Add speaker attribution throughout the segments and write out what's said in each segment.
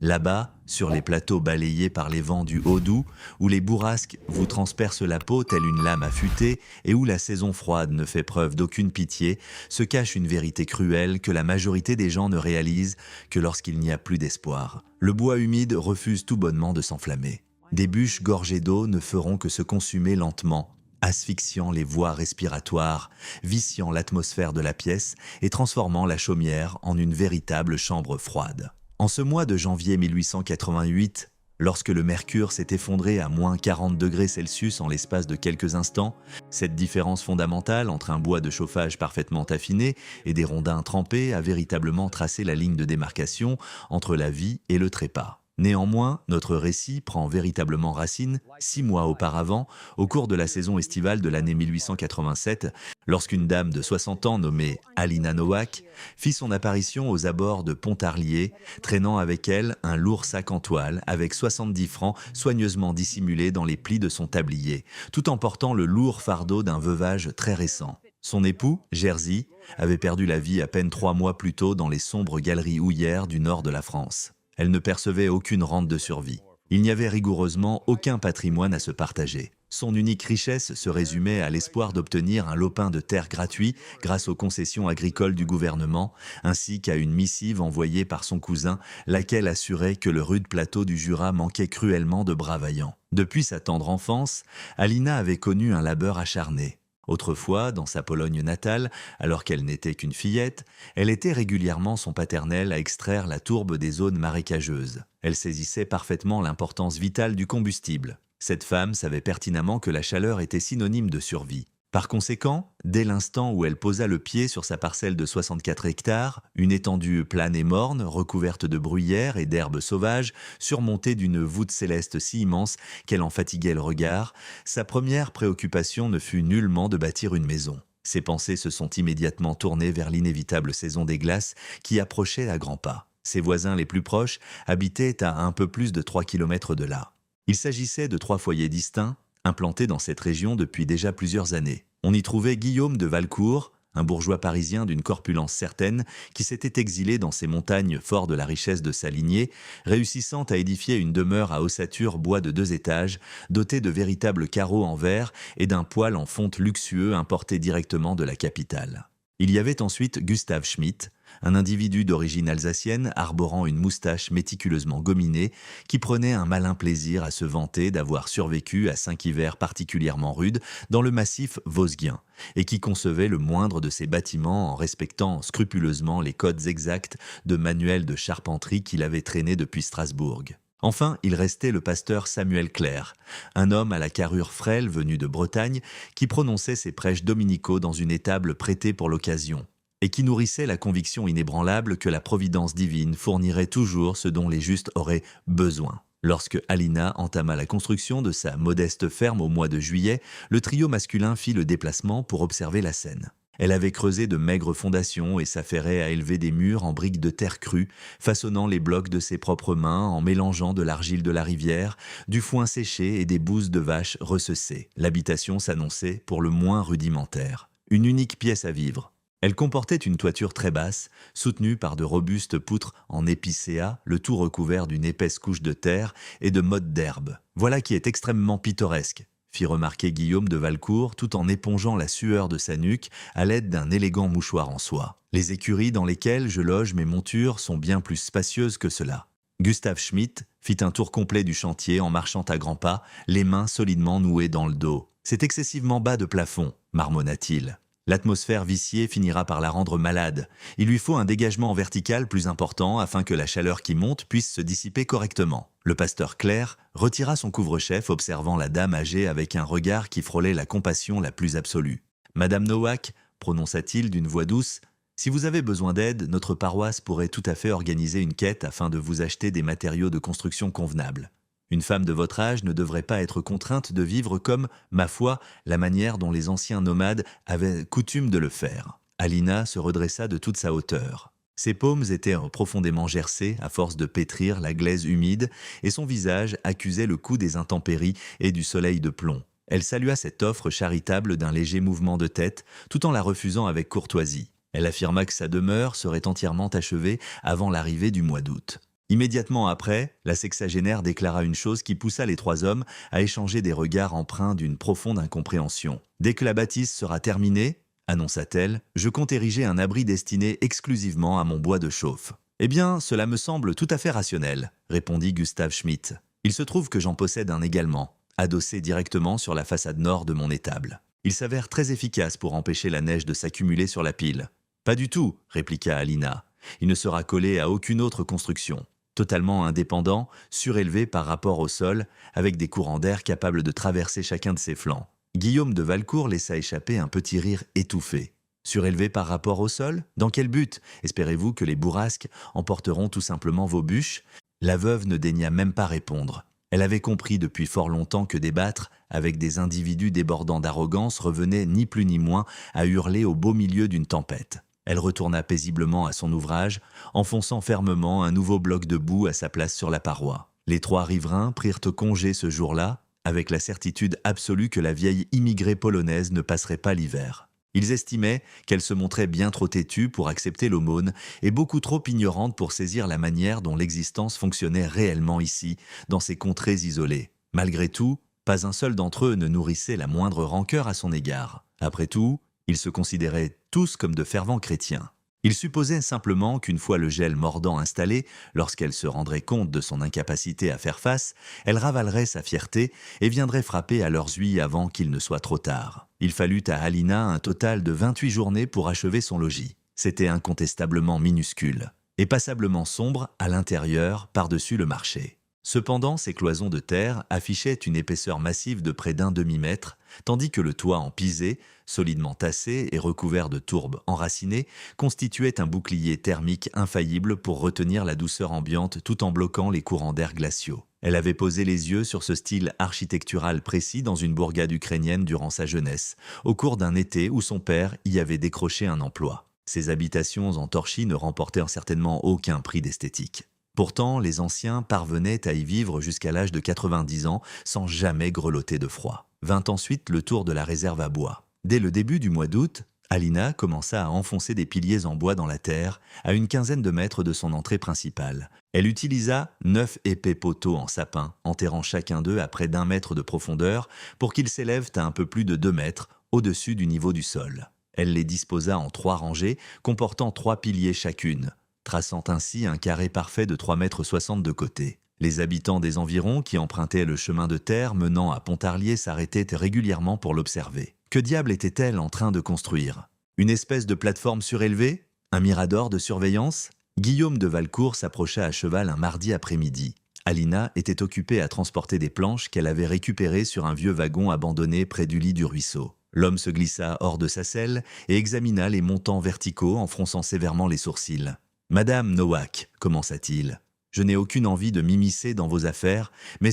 Speaker 1: Là-bas, sur les plateaux balayés par les vents du Haut-Doubs, où les bourrasques vous transpercent la peau telle une lame affûtée et où la saison froide ne fait preuve d'aucune pitié, se cache une vérité cruelle que la majorité des gens ne réalisent que lorsqu'il n'y a plus d'espoir. Le bois humide refuse tout bonnement de s'enflammer. Des bûches gorgées d'eau ne feront que se consumer lentement, asphyxiant les voies respiratoires, viciant l'atmosphère de la pièce et transformant la chaumière en une véritable chambre froide. En ce mois de janvier 1888, lorsque le mercure s'est effondré à moins 40 degrés Celsius en l'espace de quelques instants, cette différence fondamentale entre un bois de chauffage parfaitement affiné et des rondins trempés a véritablement tracé la ligne de démarcation entre la vie et le trépas. Néanmoins, notre récit prend véritablement racine 6 mois auparavant, au cours de la saison estivale de l'année 1887, lorsqu'une dame de 60 ans nommée Alina Nowak fit son apparition aux abords de Pontarlier, traînant avec elle un lourd sac en toile avec 70 francs soigneusement dissimulés dans les plis de son tablier, tout en portant le lourd fardeau d'un veuvage très récent. Son époux, Jerzy, avait perdu la vie à peine 3 mois plus tôt dans les sombres galeries houillères du nord de la France. Elle ne percevait aucune rente de survie. Il n'y avait rigoureusement aucun patrimoine à se partager. Son unique richesse se résumait à l'espoir d'obtenir un lopin de terre gratuit grâce aux concessions agricoles du gouvernement, ainsi qu'à une missive envoyée par son cousin, laquelle assurait que le rude plateau du Jura manquait cruellement de bras vaillants. Depuis sa tendre enfance, Alina avait connu un labeur acharné. Autrefois, dans sa Pologne natale, alors qu'elle n'était qu'une fillette, elle aidait régulièrement son paternel à extraire la tourbe des zones marécageuses. Elle saisissait parfaitement l'importance vitale du combustible. Cette femme savait pertinemment que la chaleur était synonyme de survie. Par conséquent, dès l'instant où elle posa le pied sur sa parcelle de 64 hectares, une étendue plane et morne, recouverte de bruyères et d'herbes sauvages, surmontée d'une voûte céleste si immense qu'elle en fatiguait le regard, sa première préoccupation ne fut nullement de bâtir une maison. Ses pensées se sont immédiatement tournées vers l'inévitable saison des glaces qui approchait à grands pas. Ses voisins les plus proches habitaient à un peu plus de 3 kilomètres de là. Il s'agissait de 3 foyers distincts, implanté dans cette région depuis déjà plusieurs années. On y trouvait Guillaume de Valcourt, un bourgeois parisien d'une corpulence certaine qui s'était exilé dans ces montagnes fort de la richesse de sa lignée, réussissant à édifier une demeure à ossature bois de 2 étages, dotée de véritables carreaux en verre et d'un poêle en fonte luxueux importé directement de la capitale. Il y avait ensuite Gustave Schmidt, un individu d'origine alsacienne arborant une moustache méticuleusement gominée qui prenait un malin plaisir à se vanter d'avoir survécu à 5 hivers particulièrement rudes dans le massif vosgien et qui concevait le moindre de ses bâtiments en respectant scrupuleusement les codes exacts de manuels de charpenterie qu'il avait traînés depuis Strasbourg. Enfin, il restait le pasteur Samuel Clair, un homme à la carrure frêle venu de Bretagne qui prononçait ses prêches dominicaux dans une étable prêtée pour l'occasion et qui nourrissait la conviction inébranlable que la providence divine fournirait toujours ce dont les justes auraient besoin. Lorsque Alina entama la construction de sa modeste ferme au mois de juillet, le trio masculin fit le déplacement pour observer la scène. Elle avait creusé de maigres fondations et s'affairait à élever des murs en briques de terre crue, façonnant les blocs de ses propres mains en mélangeant de l'argile de la rivière, du foin séché et des bouses de vaches ressecées. L'habitation s'annonçait pour le moins rudimentaire. Une unique pièce à vivre. Elle comportait une toiture très basse, soutenue par de robustes poutres en épicéa, le tout recouvert d'une épaisse couche de terre et de mottes d'herbe. Voilà qui est extrêmement pittoresque, fit remarquer Guillaume de Valcourt tout en épongeant la sueur de sa nuque à l'aide d'un élégant mouchoir en soie. Les écuries dans lesquelles je loge mes montures sont bien plus spacieuses que cela. Gustave Schmidt fit un tour complet du chantier en marchant à grands pas, les mains solidement nouées dans le dos. « C'est excessivement bas de plafond », marmonna-t-il. L'atmosphère viciée finira par la rendre malade. Il lui faut un dégagement en vertical plus important afin que la chaleur qui monte puisse se dissiper correctement. Le pasteur Clair retira son couvre-chef observant la dame âgée avec un regard qui frôlait la compassion la plus absolue. « Madame Nowak, prononça-t-il d'une voix douce, si vous avez besoin d'aide, notre paroisse pourrait tout à fait organiser une quête afin de vous acheter des matériaux de construction convenables. Une femme de votre âge ne devrait pas être contrainte de vivre comme, ma foi, la manière dont les anciens nomades avaient coutume de le faire. » Alina se redressa de toute sa hauteur. Ses paumes étaient profondément gercées à force de pétrir la glaise humide et son visage accusait le coup des intempéries et du soleil de plomb. Elle salua cette offre charitable d'un léger mouvement de tête tout en la refusant avec courtoisie. Elle affirma que sa demeure serait entièrement achevée avant l'arrivée du mois d'août. Immédiatement après, la sexagénaire déclara une chose qui poussa les trois hommes à échanger des regards empreints d'une profonde incompréhension. « Dès que la bâtisse sera terminée, annonça-t-elle, je compte ériger un abri destiné exclusivement à mon bois de chauffe. »« Eh bien, cela me semble tout à fait rationnel, » répondit Gustav Schmidt. « Il se trouve que j'en possède un également, adossé directement sur la façade nord de mon étable. Il s'avère très efficace pour empêcher la neige de s'accumuler sur la pile. »« Pas du tout, » répliqua Alina. « Il ne sera collé à aucune autre construction. Totalement indépendant, surélevé par rapport au sol, avec des courants d'air capables de traverser chacun de ses flancs. » Guillaume de Valcourt laissa échapper un petit rire étouffé. « Surélevé par rapport au sol ? Dans quel but ? Espérez-vous que les bourrasques emporteront tout simplement vos bûches ?» La veuve ne daigna même pas répondre. Elle avait compris depuis fort longtemps que débattre avec des individus débordant d'arrogance revenait ni plus ni moins à hurler au beau milieu d'une tempête. Elle retourna paisiblement à son ouvrage, enfonçant fermement un nouveau bloc de boue à sa place sur la paroi. Les trois riverains prirent congé ce jour-là, avec la certitude absolue que la vieille immigrée polonaise ne passerait pas l'hiver. Ils estimaient qu'elle se montrait bien trop têtue pour accepter l'aumône et beaucoup trop ignorante pour saisir la manière dont l'existence fonctionnait réellement ici, dans ces contrées isolées. Malgré tout, pas un seul d'entre eux ne nourrissait la moindre rancœur à son égard. Après tout, ils se considéraient tous comme de fervents chrétiens. Ils supposaient simplement qu'une fois le gel mordant installé, lorsqu'elle se rendrait compte de son incapacité à faire face, elle ravalerait sa fierté et viendrait frapper à leurs huiles avant qu'il ne soit trop tard. Il fallut à Alina un total de 28 journées pour achever son logis. C'était incontestablement minuscule et passablement sombre à l'intérieur par-dessus le marché. Cependant, ces cloisons de terre affichaient une épaisseur massive de près d'un demi-mètre, tandis que le toit en pisé, solidement tassé et recouvert de tourbes enracinées, constituait un bouclier thermique infaillible pour retenir la douceur ambiante tout en bloquant les courants d'air glaciaux. Elle avait posé les yeux sur ce style architectural précis dans une bourgade ukrainienne durant sa jeunesse, au cours d'un été où son père y avait décroché un emploi. Ces habitations en torchis ne remportèrent certainement aucun prix d'esthétique. Pourtant, les anciens parvenaient à y vivre jusqu'à l'âge de 90 ans sans jamais grelotter de froid. Vint ensuite le tour de la réserve à bois. Dès le début du mois d'août, Alina commença à enfoncer des piliers en bois dans la terre, à une quinzaine de mètres de son entrée principale. Elle utilisa 9 épais poteaux en sapin, enterrant chacun d'eux à près d'1 mètre de profondeur pour qu'ils s'élèvent à un peu plus de 2 mètres au-dessus du niveau du sol. Elle les disposa en 3 rangées, comportant 3 piliers chacune, traçant ainsi un carré parfait de 3,60 m de côté. Les habitants des environs qui empruntaient le chemin de terre menant à Pontarlier s'arrêtaient régulièrement pour l'observer. Que diable était-elle en train de construire ? Une espèce de plateforme surélevée ? Un mirador de surveillance ? Guillaume de Valcourt s'approcha à cheval un mardi après-midi. Alina était occupée à transporter des planches qu'elle avait récupérées sur un vieux wagon abandonné près du lit du ruisseau. L'homme se glissa hors de sa selle et examina les montants verticaux en fronçant sévèrement les sourcils. « Madame Nowak, commença-t-il, je n'ai aucune envie de m'immiscer dans vos affaires, mais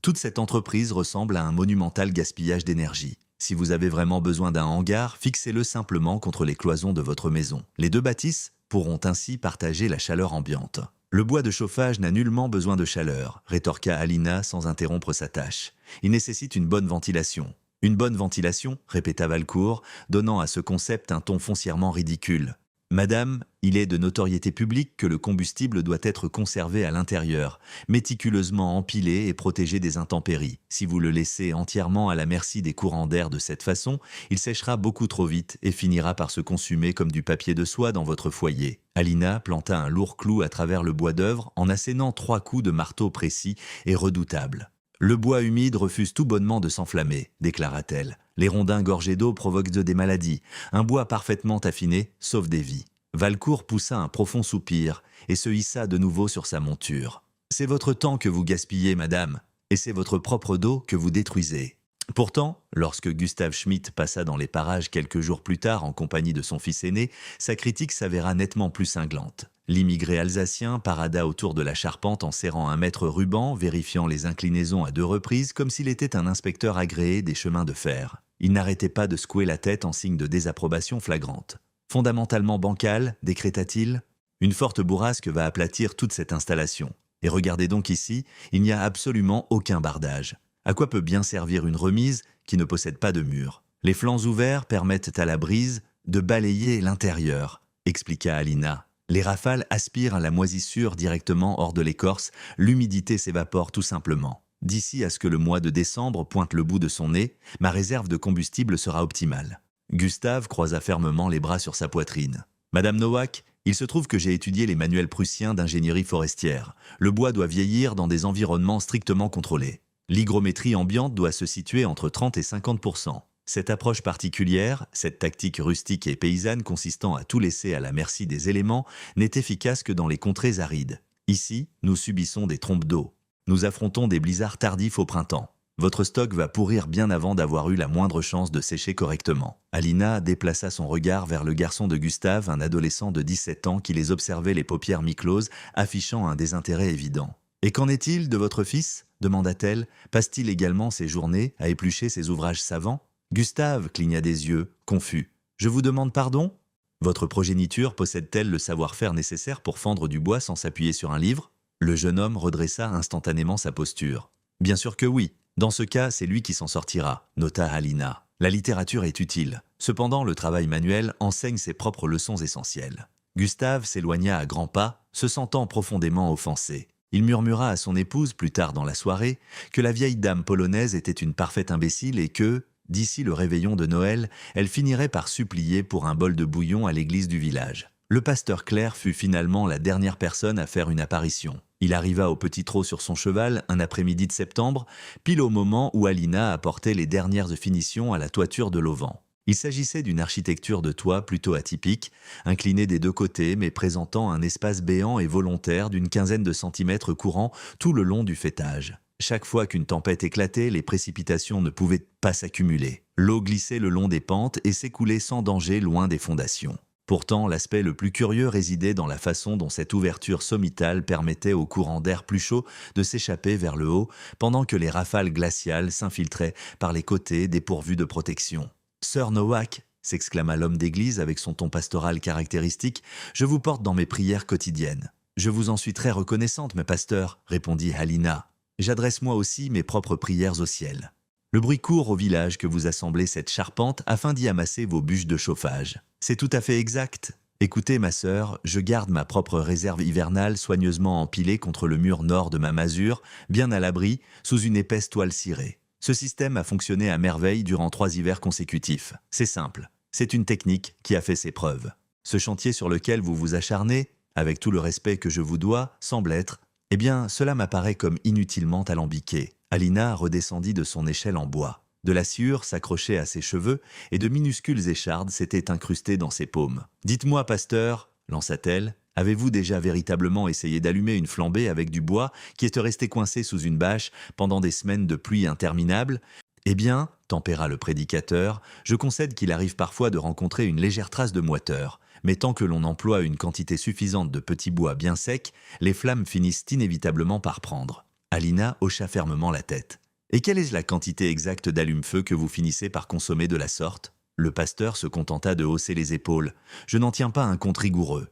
Speaker 1: toute cette entreprise ressemble à un monumental gaspillage d'énergie. Si vous avez vraiment besoin d'un hangar, fixez-le simplement contre les cloisons de votre maison. Les 2 bâtisses pourront ainsi partager la chaleur ambiante. » « Le bois de chauffage n'a nullement besoin de chaleur, » rétorqua Alina sans interrompre sa tâche. « Il nécessite une bonne ventilation. »« Une bonne ventilation ?» répéta Valcourt, donnant à ce concept un ton foncièrement ridicule. « Madame, il est de notoriété publique que le combustible doit être conservé à l'intérieur, méticuleusement empilé et protégé des intempéries. Si vous le laissez entièrement à la merci des courants d'air de cette façon, il séchera beaucoup trop vite et finira par se consumer comme du papier de soie dans votre foyer. » Alina planta un lourd clou à travers le bois d'œuvre en assénant 3 coups de marteau précis et redoutables. « Le bois humide refuse tout bonnement de s'enflammer, » déclara-t-elle. « Les rondins gorgés d'eau provoquent des maladies. Un bois parfaitement affiné sauve des vies. » Valcourt poussa un profond soupir et se hissa de nouveau sur sa monture. « C'est votre temps que vous gaspillez, madame, et c'est votre propre dos que vous détruisez. » Pourtant, lorsque Gustav Schmidt passa dans les parages quelques jours plus tard en compagnie de son fils aîné, sa critique s'avéra nettement plus cinglante. L'immigré alsacien parada autour de la charpente en serrant un mètre ruban, vérifiant les inclinaisons à 2 reprises comme s'il était un inspecteur agréé des chemins de fer. Il n'arrêtait pas de secouer la tête en signe de désapprobation flagrante. « Fondamentalement bancal, décréta-t-il, une forte bourrasque va aplatir toute cette installation. Et regardez donc ici, il n'y a absolument aucun bardage. À quoi peut bien servir une remise qui ne possède pas de mur? Les flancs ouverts permettent à la brise de balayer l'intérieur, expliqua Alina. Les rafales aspirent la moisissure directement hors de l'écorce, l'humidité s'évapore tout simplement. D'ici à ce que le mois de décembre pointe le bout de son nez, ma réserve de combustible sera optimale. Gustave croisa fermement les bras sur sa poitrine. Madame Nowak, il se trouve que j'ai étudié les manuels prussiens d'ingénierie forestière. Le bois doit vieillir dans des environnements strictement contrôlés. L'hygrométrie ambiante doit se situer entre 30 et 50%. Cette approche particulière, cette tactique rustique et paysanne consistant à tout laisser à la merci des éléments, n'est efficace que dans les contrées arides. Ici, nous subissons des trompes d'eau. Nous affrontons des blizzards tardifs au printemps. Votre stock va pourrir bien avant d'avoir eu la moindre chance de sécher correctement. Alina déplaça son regard vers le garçon de Gustave, un adolescent de 17 ans qui les observait les paupières mi-closes, affichant un désintérêt évident. « Et qu'en est-il de votre fils » demanda-t-elle. « Passe-t-il également ses journées à éplucher ses ouvrages savants ?» Gustave cligna des yeux, confus. « Je vous demande pardon ? Votre progéniture possède-t-elle le savoir-faire nécessaire pour fendre du bois sans s'appuyer sur un livre ?» Le jeune homme redressa instantanément sa posture. « Bien sûr que oui. Dans ce cas, c'est lui qui s'en sortira, » nota Alina. « La littérature est utile. Cependant, le travail manuel enseigne ses propres leçons essentielles. » Gustave s'éloigna à grands pas, se sentant profondément offensé. Il murmura à son épouse plus tard dans la soirée que la vieille dame polonaise était une parfaite imbécile et que, d'ici le réveillon de Noël, elle finirait par supplier pour un bol de bouillon à l'église du village. Le pasteur Claire fut finalement la dernière personne à faire une apparition. Il arriva au petit trot sur son cheval un après-midi de septembre, pile au moment où Alina apportait les dernières finitions à la toiture de l'auvent. Il s'agissait d'une architecture de toit plutôt atypique, inclinée des deux côtés mais présentant un espace béant et volontaire d'une quinzaine de centimètres courant tout le long du faîtage. Chaque fois qu'une tempête éclatait, les précipitations ne pouvaient pas s'accumuler. L'eau glissait le long des pentes et s'écoulait sans danger loin des fondations. Pourtant, l'aspect le plus curieux résidait dans la façon dont cette ouverture sommitale permettait au courant d'air plus chaud de s'échapper vers le haut, pendant que les rafales glaciales s'infiltraient par les côtés dépourvus de protection. « Sœur Nowak !» s'exclama l'homme d'église avec son ton pastoral caractéristique, « je vous porte dans mes prières quotidiennes. »« Je vous en suis très reconnaissante, mes pasteurs, » répondit Alina. « J'adresse moi aussi mes propres prières au ciel. » Le bruit court au village que vous assemblez cette charpente afin d'y amasser vos bûches de chauffage. C'est tout à fait exact. Écoutez, ma sœur, je garde ma propre réserve hivernale soigneusement empilée contre le mur nord de ma masure, bien à l'abri, sous une épaisse toile cirée. Ce système a fonctionné à merveille durant 3 hivers consécutifs. C'est simple. C'est une technique qui a fait ses preuves. Ce chantier sur lequel vous vous acharnez, avec tout le respect que je vous dois, semble être... Eh bien, cela m'apparaît comme inutilement alambiqué. Alina redescendit de son échelle en bois. De la sciure s'accrochait à ses cheveux et de minuscules échardes s'étaient incrustées dans ses paumes. « Dites-moi, pasteur, » lança-t-elle, « avez-vous déjà véritablement essayé d'allumer une flambée avec du bois qui est resté coincé sous une bâche pendant des semaines de pluie interminables ? Eh bien, tempéra le prédicateur, je concède qu'il arrive parfois de rencontrer une légère trace de moiteur. Mais tant que l'on emploie une quantité suffisante de petits bois bien secs, les flammes finissent inévitablement par prendre. » Alina hocha fermement la tête. « Et quelle est la quantité exacte d'allume-feu que vous finissez par consommer de la sorte ?» Le pasteur se contenta de hausser les épaules. « Je n'en tiens pas un compte rigoureux. »«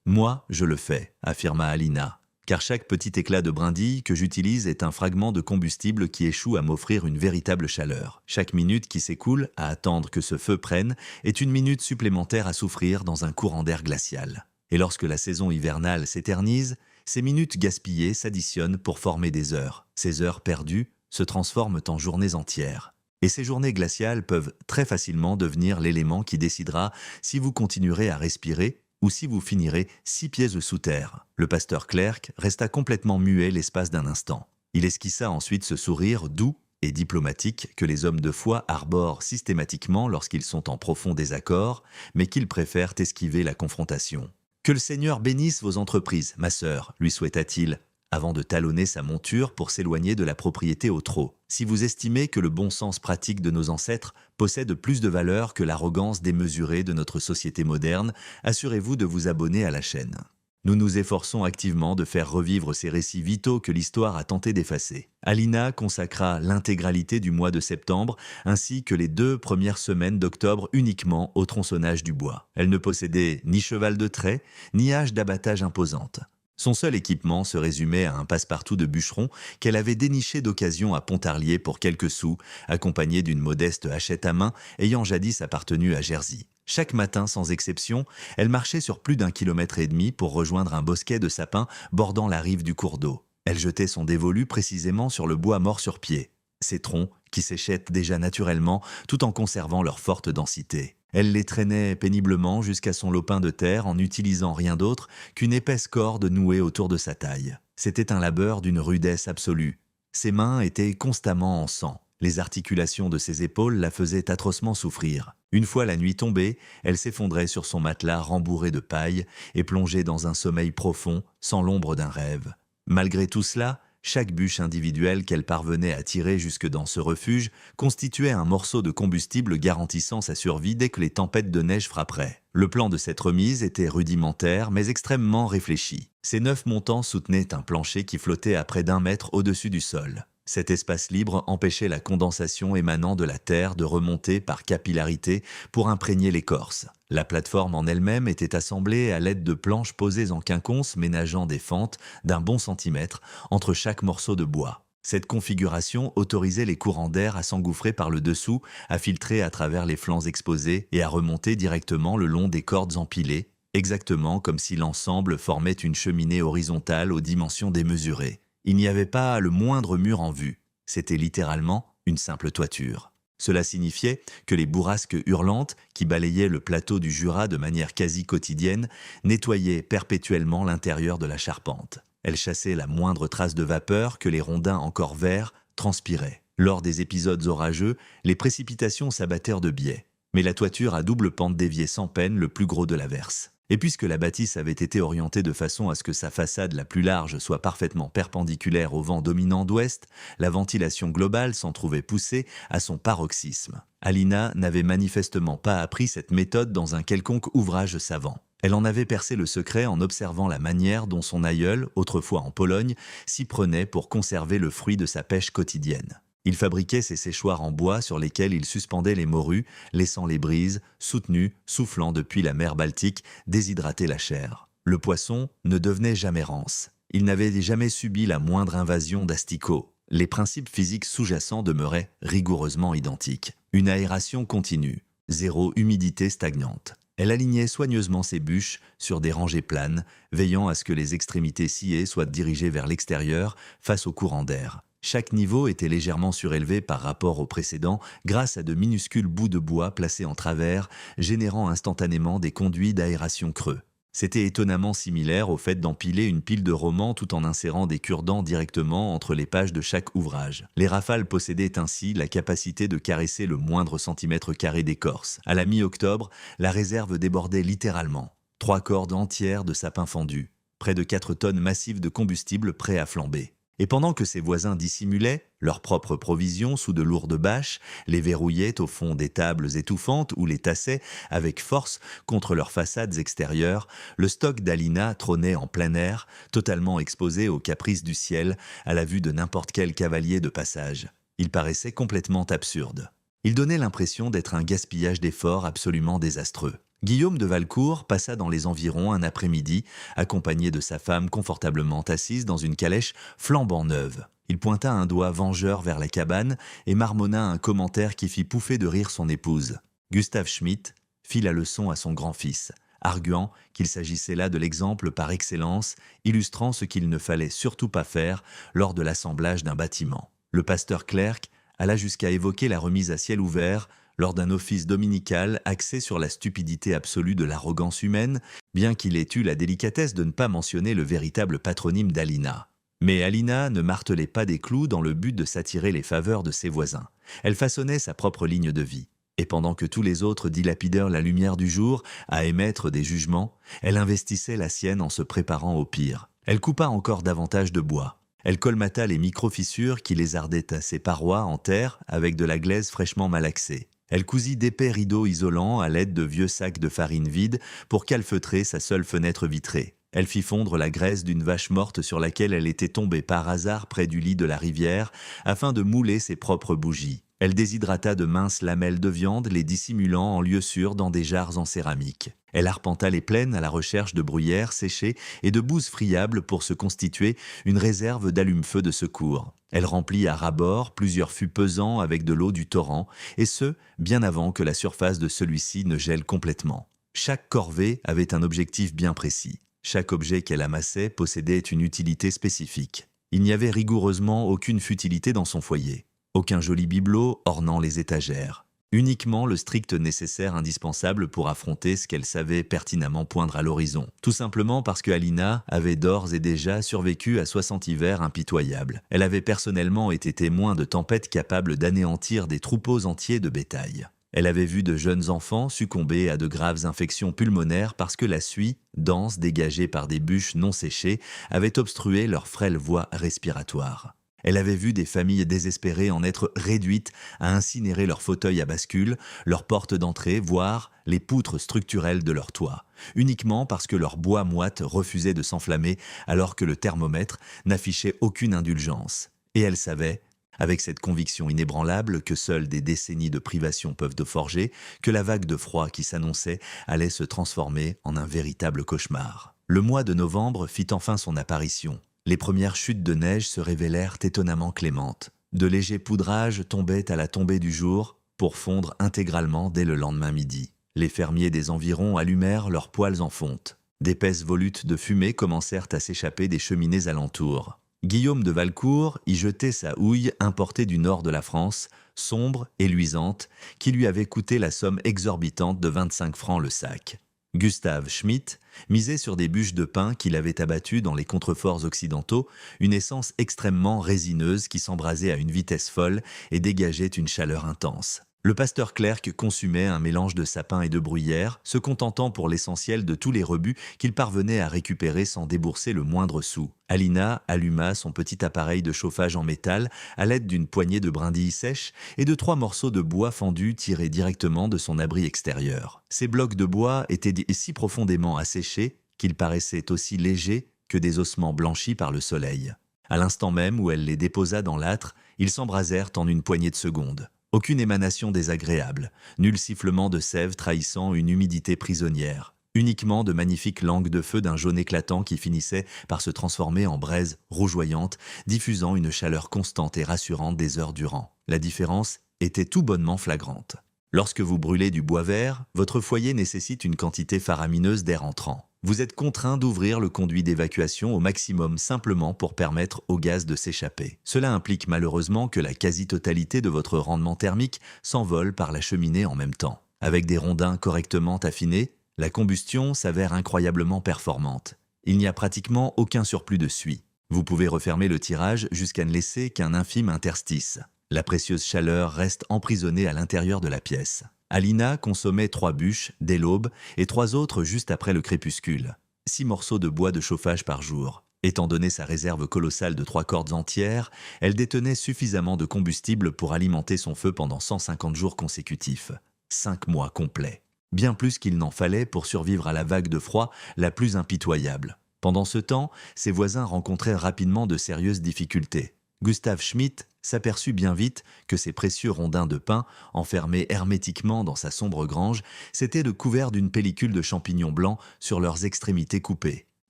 Speaker 1: Moi, je le fais, » affirma Alina, « car chaque petit éclat de brindille que j'utilise est un fragment de combustible qui échoue à m'offrir une véritable chaleur. Chaque minute qui s'écoule à attendre que ce feu prenne est une minute supplémentaire à souffrir dans un courant d'air glacial. Et lorsque la saison hivernale s'éternise, ces minutes gaspillées s'additionnent pour former des heures. Ces heures perdues se transforment en journées entières. Et ces journées glaciales peuvent très facilement devenir l'élément qui décidera si vous continuerez à respirer ou si vous finirez 6 pieds sous terre. » Le pasteur Clerc resta complètement muet l'espace d'un instant. Il esquissa ensuite ce sourire doux et diplomatique que les hommes de foi arborent systématiquement lorsqu'ils sont en profond désaccord, mais qu'ils préfèrent esquiver la confrontation. « Que le Seigneur bénisse vos entreprises, ma sœur, lui souhaita-t-il, avant de talonner sa monture pour s'éloigner de la propriété au trot. Si vous estimez que le bon sens pratique de nos ancêtres possède plus de valeur que l'arrogance démesurée de notre société moderne, assurez-vous de vous abonner à la chaîne. Nous nous efforçons activement de faire revivre ces récits vitaux que l'histoire a tenté d'effacer. » Alina consacra l'intégralité du mois de septembre ainsi que les 2 premières semaines d'octobre uniquement au tronçonnage du bois. Elle ne possédait ni cheval de trait, ni hache d'abattage imposante. Son seul équipement se résumait à un passe-partout de bûcheron qu'elle avait déniché d'occasion à Pontarlier pour quelques sous, accompagné d'une modeste hachette à main ayant jadis appartenu à Jerzy. Chaque matin, sans exception, elle marchait sur plus d'1,5 km pour rejoindre un bosquet de sapins bordant la rive du cours d'eau. Elle jetait son dévolu précisément sur le bois mort sur pied, ces troncs qui séchètent déjà naturellement tout en conservant leur forte densité. Elle les traînait péniblement jusqu'à son lopin de terre en n'utilisant rien d'autre qu'une épaisse corde nouée autour de sa taille. C'était un labeur d'une rudesse absolue. Ses mains étaient constamment en sang. Les articulations de ses épaules la faisaient atrocement souffrir. Une fois la nuit tombée, elle s'effondrait sur son matelas rembourré de paille et plongeait dans un sommeil profond, sans l'ombre d'un rêve. Malgré tout cela, chaque bûche individuelle qu'elle parvenait à tirer jusque dans ce refuge constituait un morceau de combustible garantissant sa survie dès que les tempêtes de neige frapperaient. Le plan de cette remise était rudimentaire mais extrêmement réfléchi. Ces 9 montants soutenaient un plancher qui flottait à près d'1 mètre au-dessus du sol. Cet espace libre empêchait la condensation émanant de la terre de remonter par capillarité pour imprégner l'écorce. La plateforme en elle-même était assemblée à l'aide de planches posées en quinconce ménageant des fentes d'un bon centimètre entre chaque morceau de bois. Cette configuration autorisait les courants d'air à s'engouffrer par le dessous, à filtrer à travers les flancs exposés et à remonter directement le long des cordes empilées, exactement comme si l'ensemble formait une cheminée horizontale aux dimensions démesurées. Il n'y avait pas le moindre mur en vue, c'était littéralement une simple toiture. Cela signifiait que les bourrasques hurlantes, qui balayaient le plateau du Jura de manière quasi quotidienne, nettoyaient perpétuellement l'intérieur de la charpente. Elles chassaient la moindre trace de vapeur que les rondins encore verts transpiraient. Lors des épisodes orageux, les précipitations s'abattèrent de biais, mais la toiture à double pente déviait sans peine le plus gros de l'averse. Et puisque la bâtisse avait été orientée de façon à ce que sa façade la plus large soit parfaitement perpendiculaire au vent dominant d'ouest, la ventilation globale s'en trouvait poussée à son paroxysme. Alina n'avait manifestement pas appris cette méthode dans un quelconque ouvrage savant. Elle en avait percé le secret en observant la manière dont son aïeul, autrefois en Pologne, s'y prenait pour conserver le fruit de sa pêche quotidienne. Il fabriquait ces séchoirs en bois sur lesquels il suspendait les morues, laissant les brises, soutenues, soufflant depuis la mer Baltique, déshydrater la chair. Le poisson ne devenait jamais rance. Il n'avait jamais subi la moindre invasion d'asticots. Les principes physiques sous-jacents demeuraient rigoureusement identiques. Une aération continue, zéro humidité stagnante. Elle alignait soigneusement ses bûches sur des rangées planes, veillant à ce que les extrémités sciées soient dirigées vers l'extérieur face au courant d'air. Chaque niveau était légèrement surélevé par rapport au précédent grâce à de minuscules bouts de bois placés en travers, générant instantanément des conduits d'aération creux. C'était étonnamment similaire au fait d'empiler une pile de romans tout en insérant des cure-dents directement entre les pages de chaque ouvrage. Les rafales possédaient ainsi la capacité de caresser le moindre centimètre carré d'écorce. À la mi-octobre, la réserve débordait littéralement. 3 cordes entières de sapins fendus, près de 4 tonnes massives de combustible prêts à flamber. Et pendant que ses voisins dissimulaient leurs propres provisions sous de lourdes bâches, les verrouillaient au fond des tables étouffantes ou les tassaient avec force contre leurs façades extérieures, le stock d'Alina trônait en plein air, totalement exposé aux caprices du ciel, à la vue de n'importe quel cavalier de passage. Il paraissait complètement absurde. Il donnait l'impression d'être un gaspillage d'efforts absolument désastreux. Guillaume de Valcourt passa dans les environs un après-midi, accompagné de sa femme confortablement assise dans une calèche flambant neuve. Il pointa un doigt vengeur vers la cabane et marmonna un commentaire qui fit pouffer de rire son épouse. Gustave Schmitt fit la leçon à son grand-fils, arguant qu'il s'agissait là de l'exemple par excellence, illustrant ce qu'il ne fallait surtout pas faire lors de l'assemblage d'un bâtiment. Le pasteur Clerc alla jusqu'à évoquer la remise à ciel ouvert lors d'un office dominical axé sur la stupidité absolue de l'arrogance humaine, bien qu'il ait eu la délicatesse de ne pas mentionner le véritable patronyme d'Alina. Mais Alina ne martelait pas des clous dans le but de s'attirer les faveurs de ses voisins. Elle façonnait sa propre ligne de vie. Et pendant que tous les autres dilapidèrent la lumière du jour à émettre des jugements, elle investissait la sienne en se préparant au pire. Elle coupa encore davantage de bois. Elle colmata les micro-fissures qui lézardaient à ses parois en terre avec de la glaise fraîchement malaxée. Elle cousit d'épais rideaux isolants à l'aide de vieux sacs de farine vides pour calfeutrer sa seule fenêtre vitrée. Elle fit fondre la graisse d'une vache morte sur laquelle elle était tombée par hasard près du lit de la rivière afin de mouler ses propres bougies. Elle déshydrata de minces lamelles de viande, les dissimulant en lieu sûr dans des jarres en céramique. Elle arpenta les plaines à la recherche de bruyères séchées et de bouses friables pour se constituer une réserve d'allume-feu de secours. Elle remplit à ras-bord plusieurs fûts pesants avec de l'eau du torrent, et ce, bien avant que la surface de celui-ci ne gèle complètement. Chaque corvée avait un objectif bien précis. Chaque objet qu'elle amassait possédait une utilité spécifique. Il n'y avait rigoureusement aucune futilité dans son foyer. Aucun joli bibelot ornant les étagères. Uniquement le strict nécessaire indispensable pour affronter ce qu'elle savait pertinemment poindre à l'horizon. Tout simplement parce que Alina avait d'ores et déjà survécu à 60 hivers impitoyables. Elle avait personnellement été témoin de tempêtes capables d'anéantir des troupeaux entiers de bétail. Elle avait vu de jeunes enfants succomber à de graves infections pulmonaires parce que la suie, dense dégagée par des bûches non séchées, avait obstrué leur frêle voie respiratoire. Elle avait vu des familles désespérées en être réduites à incinérer leurs fauteuils à bascule, leurs portes d'entrée, voire les poutres structurelles de leur toit, uniquement parce que leur bois moite refusait de s'enflammer alors que le thermomètre n'affichait aucune indulgence. Et elle savait, avec cette conviction inébranlable que seules des décennies de privation peuvent forger, que la vague de froid qui s'annonçait allait se transformer en un véritable cauchemar. Le mois de novembre fit enfin son apparition. Les premières chutes de neige se révélèrent étonnamment clémentes. De légers poudrages tombaient à la tombée du jour pour fondre intégralement dès le lendemain midi. Les fermiers des environs allumèrent leurs poêles en fonte. D'épaisses volutes de fumée commencèrent à s'échapper des cheminées alentours. Guillaume de Valcourt y jetait sa houille importée du nord de la France, sombre et luisante, qui lui avait coûté la somme exorbitante de 25 francs le sac. Gustave Schmitt misait sur des bûches de pin qu'il avait abattues dans les contreforts occidentaux, une essence extrêmement résineuse qui s'embrasait à une vitesse folle et dégageait une chaleur intense. Le pasteur Clerc consumait un mélange de sapin et de bruyère, se contentant pour l'essentiel de tous les rebuts qu'il parvenait à récupérer sans débourser le moindre sou. Alina alluma son petit appareil de chauffage en métal à l'aide d'une poignée de brindilles sèches et de 3 morceaux de bois fendus tirés directement de son abri extérieur. Ces blocs de bois étaient si profondément asséchés qu'ils paraissaient aussi légers que des ossements blanchis par le soleil. À l'instant même où elle les déposa dans l'âtre, ils s'embrasèrent en une poignée de secondes. Aucune émanation désagréable, nul sifflement de sève trahissant une humidité prisonnière. Uniquement de magnifiques langues de feu d'un jaune éclatant qui finissaient par se transformer en braise rougeoyante, diffusant une chaleur constante et rassurante des heures durant. La différence était tout bonnement flagrante. Lorsque vous brûlez du bois vert, votre foyer nécessite une quantité faramineuse d'air entrant. Vous êtes contraint d'ouvrir le conduit d'évacuation au maximum simplement pour permettre au gaz de s'échapper. Cela implique malheureusement que la quasi-totalité de votre rendement thermique s'envole par la cheminée en même temps. Avec des rondins correctement affinés, la combustion s'avère incroyablement performante. Il n'y a pratiquement aucun surplus de suie. Vous pouvez refermer le tirage jusqu'à ne laisser qu'un infime interstice. La précieuse chaleur reste emprisonnée à l'intérieur de la pièce. Alina consommait 3 bûches dès l'aube et 3 autres juste après le crépuscule. 6 morceaux de bois de chauffage par jour. Étant donné sa réserve colossale de 3 cordes entières, elle détenait suffisamment de combustible pour alimenter son feu pendant 150 jours consécutifs. 5 mois complets. Bien plus qu'il n'en fallait pour survivre à la vague de froid la plus impitoyable. Pendant ce temps, ses voisins rencontrèrent rapidement de sérieuses difficultés. Gustave Schmitt s'aperçut bien vite que ces précieux rondins de pin, enfermés hermétiquement dans sa sombre grange, s'étaient couverts d'une pellicule de champignons blancs sur leurs extrémités coupées.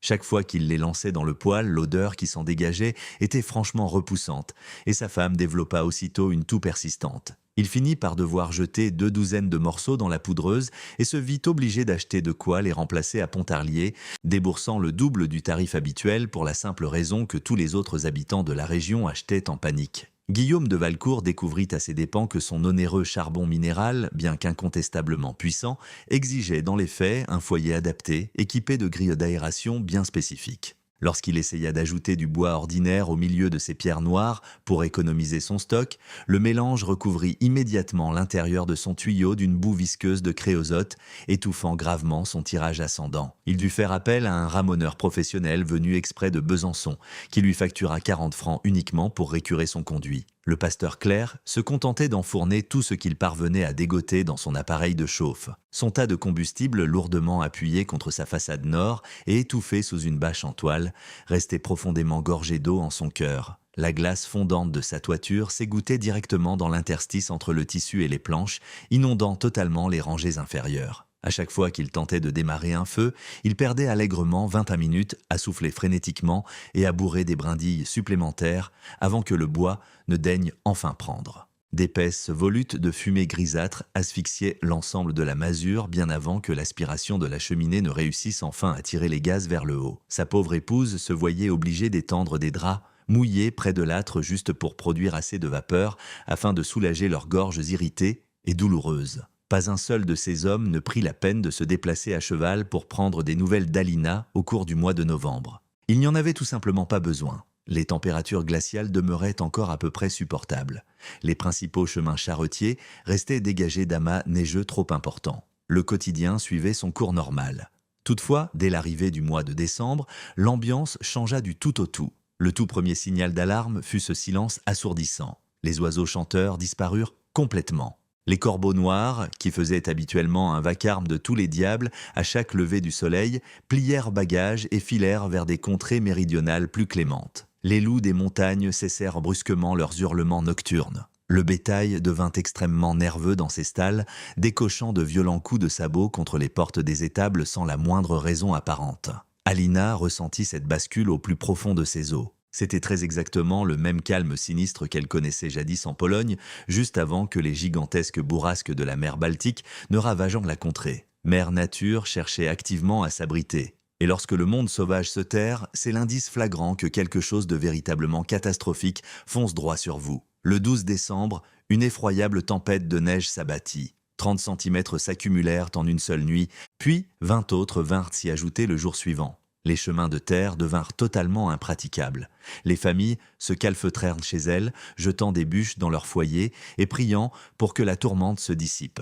Speaker 1: Chaque fois qu'il les lançait dans le poêle, l'odeur qui s'en dégageait était franchement repoussante, et sa femme développa aussitôt une toux persistante. Il finit par devoir jeter 2 douzaines de morceaux dans la poudreuse et se vit obligé d'acheter de quoi les remplacer à Pontarlier, déboursant le double du tarif habituel pour la simple raison que tous les autres habitants de la région achetaient en panique. Guillaume de Valcourt découvrit à ses dépens que son onéreux charbon minéral, bien qu'incontestablement puissant, exigeait dans les faits un foyer adapté, équipé de grilles d'aération bien spécifiques. Lorsqu'il essaya d'ajouter du bois ordinaire au milieu de ces pierres noires pour économiser son stock, le mélange recouvrit immédiatement l'intérieur de son tuyau d'une boue visqueuse de créosote, étouffant gravement son tirage ascendant. Il dut faire appel à un ramoneur professionnel venu exprès de Besançon, qui lui factura 40 francs uniquement pour récurer son conduit. Le pasteur Clerc se contentait d'enfourner tout ce qu'il parvenait à dégoter dans son appareil de chauffe. Son tas de combustible lourdement appuyé contre sa façade nord et étouffé sous une bâche en toile, restait profondément gorgé d'eau en son cœur. La glace fondante de sa toiture s'égouttait directement dans l'interstice entre le tissu et les planches, inondant totalement les rangées inférieures. À chaque fois qu'il tentait de démarrer un feu, il perdait allègrement 20 minutes à souffler frénétiquement et à bourrer des brindilles supplémentaires avant que le bois ne daigne enfin prendre. D'épaisses volutes de fumée grisâtre asphyxiaient l'ensemble de la masure bien avant que l'aspiration de la cheminée ne réussisse enfin à tirer les gaz vers le haut. Sa pauvre épouse se voyait obligée d'étendre des draps mouillés près de l'âtre juste pour produire assez de vapeur afin de soulager leurs gorges irritées et douloureuses. Pas un seul de ces hommes ne prit la peine de se déplacer à cheval pour prendre des nouvelles d'Alina au cours du mois de novembre. Il n'y en avait tout simplement pas besoin. Les températures glaciales demeuraient encore à peu près supportables. Les principaux chemins charretiers restaient dégagés d'amas neigeux trop importants. Le quotidien suivait son cours normal. Toutefois, dès l'arrivée du mois de décembre, l'ambiance changea du tout au tout. Le tout premier signal d'alarme fut ce silence assourdissant. Les oiseaux chanteurs disparurent complètement. Les corbeaux noirs, qui faisaient habituellement un vacarme de tous les diables à chaque lever du soleil, plièrent bagages et filèrent vers des contrées méridionales plus clémentes. Les loups des montagnes cessèrent brusquement leurs hurlements nocturnes. Le bétail devint extrêmement nerveux dans ses stalles, décochant de violents coups de sabot contre les portes des étables sans la moindre raison apparente. Alina ressentit cette bascule au plus profond de ses os. C'était très exactement le même calme sinistre qu'elle connaissait jadis en Pologne, juste avant que les gigantesques bourrasques de la mer Baltique ne ravageant la contrée. Mère Nature cherchait activement à s'abriter. Et lorsque le monde sauvage se terre, c'est l'indice flagrant que quelque chose de véritablement catastrophique fonce droit sur vous. Le 12 décembre, une effroyable tempête de neige s'abattit. 30 centimètres s'accumulèrent en une seule nuit, puis 20 autres vinrent s'y ajouter le jour suivant. Les chemins de terre devinrent totalement impraticables. Les familles se calfeutrèrent chez elles, jetant des bûches dans leurs foyers et priant pour que la tourmente se dissipe.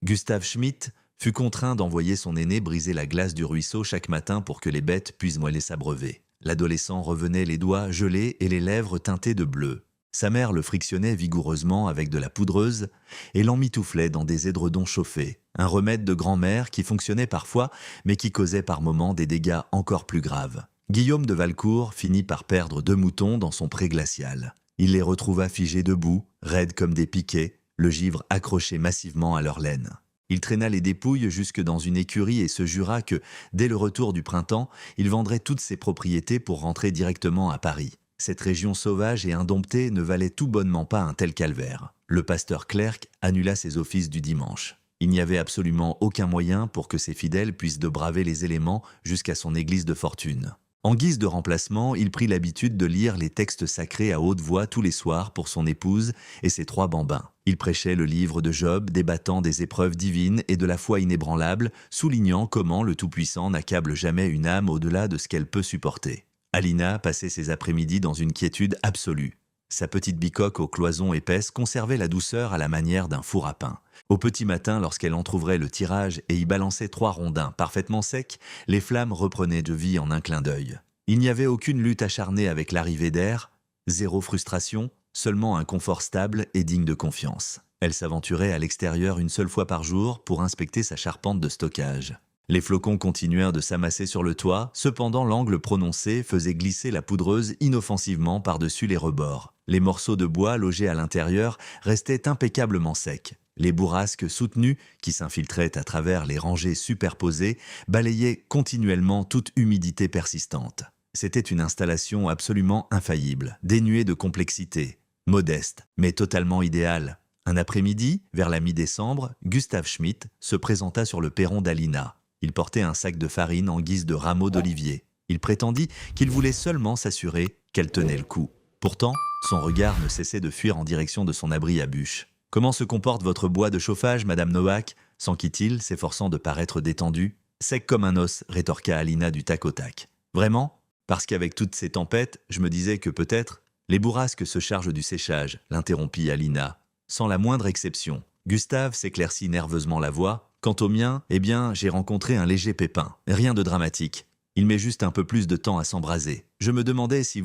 Speaker 1: Gustav Schmidt fut contraint d'envoyer son aîné briser la glace du ruisseau chaque matin pour que les bêtes puissent moeller s'abreuver. L'adolescent revenait les doigts gelés et les lèvres teintées de bleu. Sa mère le frictionnait vigoureusement avec de la poudreuse et l'emmitouflait dans des édredons chauffés, un remède de grand-mère qui fonctionnait parfois mais qui causait par moments des dégâts encore plus graves. Guillaume de Valcourt finit par perdre 2 moutons dans son pré glacial. Il les retrouva figés debout, raides comme des piquets, le givre accroché massivement à leur laine. Il traîna les dépouilles jusque dans une écurie et se jura que, dès le retour du printemps, il vendrait toutes ses propriétés pour rentrer directement à Paris. Cette région sauvage et indomptée ne valait tout bonnement pas un tel calvaire. Le pasteur Clerc annula ses offices du dimanche. Il n'y avait absolument aucun moyen pour que ses fidèles puissent de braver les éléments jusqu'à son église de fortune. En guise de remplacement, il prit l'habitude de lire les textes sacrés à haute voix tous les soirs pour son épouse et ses 3 bambins. Il prêchait le livre de Job, débattant des épreuves divines et de la foi inébranlable, soulignant comment le Tout-Puissant n'accable jamais une âme au-delà de ce qu'elle peut supporter. Alina passait ses après-midi dans une quiétude absolue. Sa petite bicoque aux cloisons épaisses conservait la douceur à la manière d'un four à pain. Au petit matin, lorsqu'elle entrouvrait le tirage et y balançait 3 rondins parfaitement secs, les flammes reprenaient de vie en un clin d'œil. Il n'y avait aucune lutte acharnée avec l'arrivée d'air, 0 frustration, seulement un confort stable et digne de confiance. Elle s'aventurait à l'extérieur une seule fois par jour pour inspecter sa charpente de stockage. Les flocons continuèrent de s'amasser sur le toit, cependant l'angle prononcé faisait glisser la poudreuse inoffensivement par-dessus les rebords. Les morceaux de bois logés à l'intérieur restaient impeccablement secs. Les bourrasques soutenues, qui s'infiltraient à travers les rangées superposées, balayaient continuellement toute humidité persistante. C'était une installation absolument infaillible, dénuée de complexité, modeste, mais totalement idéale. Un après-midi, vers la mi-décembre, Gustav Schmidt se présenta sur le perron d'Alina. Il portait un sac de farine en guise de rameau d'olivier. Il prétendit qu'il voulait seulement s'assurer qu'elle tenait le coup. Pourtant, son regard ne cessait de fuir en direction de son abri à bûches. « Comment se comporte votre bois de chauffage, Madame Nowak » s'enquit-il, s'efforçant de paraître détendu. « Sec comme un os » rétorqua Alina du tac au tac. « Vraiment ? Parce qu'avec toutes ces tempêtes, je me disais que peut-être… » « Les bourrasques se chargent du séchage » l'interrompit Alina. Sans la moindre exception. Gustave s'éclaircit nerveusement la voix. Quant au mien, eh bien, j'ai rencontré un léger pépin. Rien de dramatique. Il met juste un peu plus de temps à s'embraser. Je me demandais si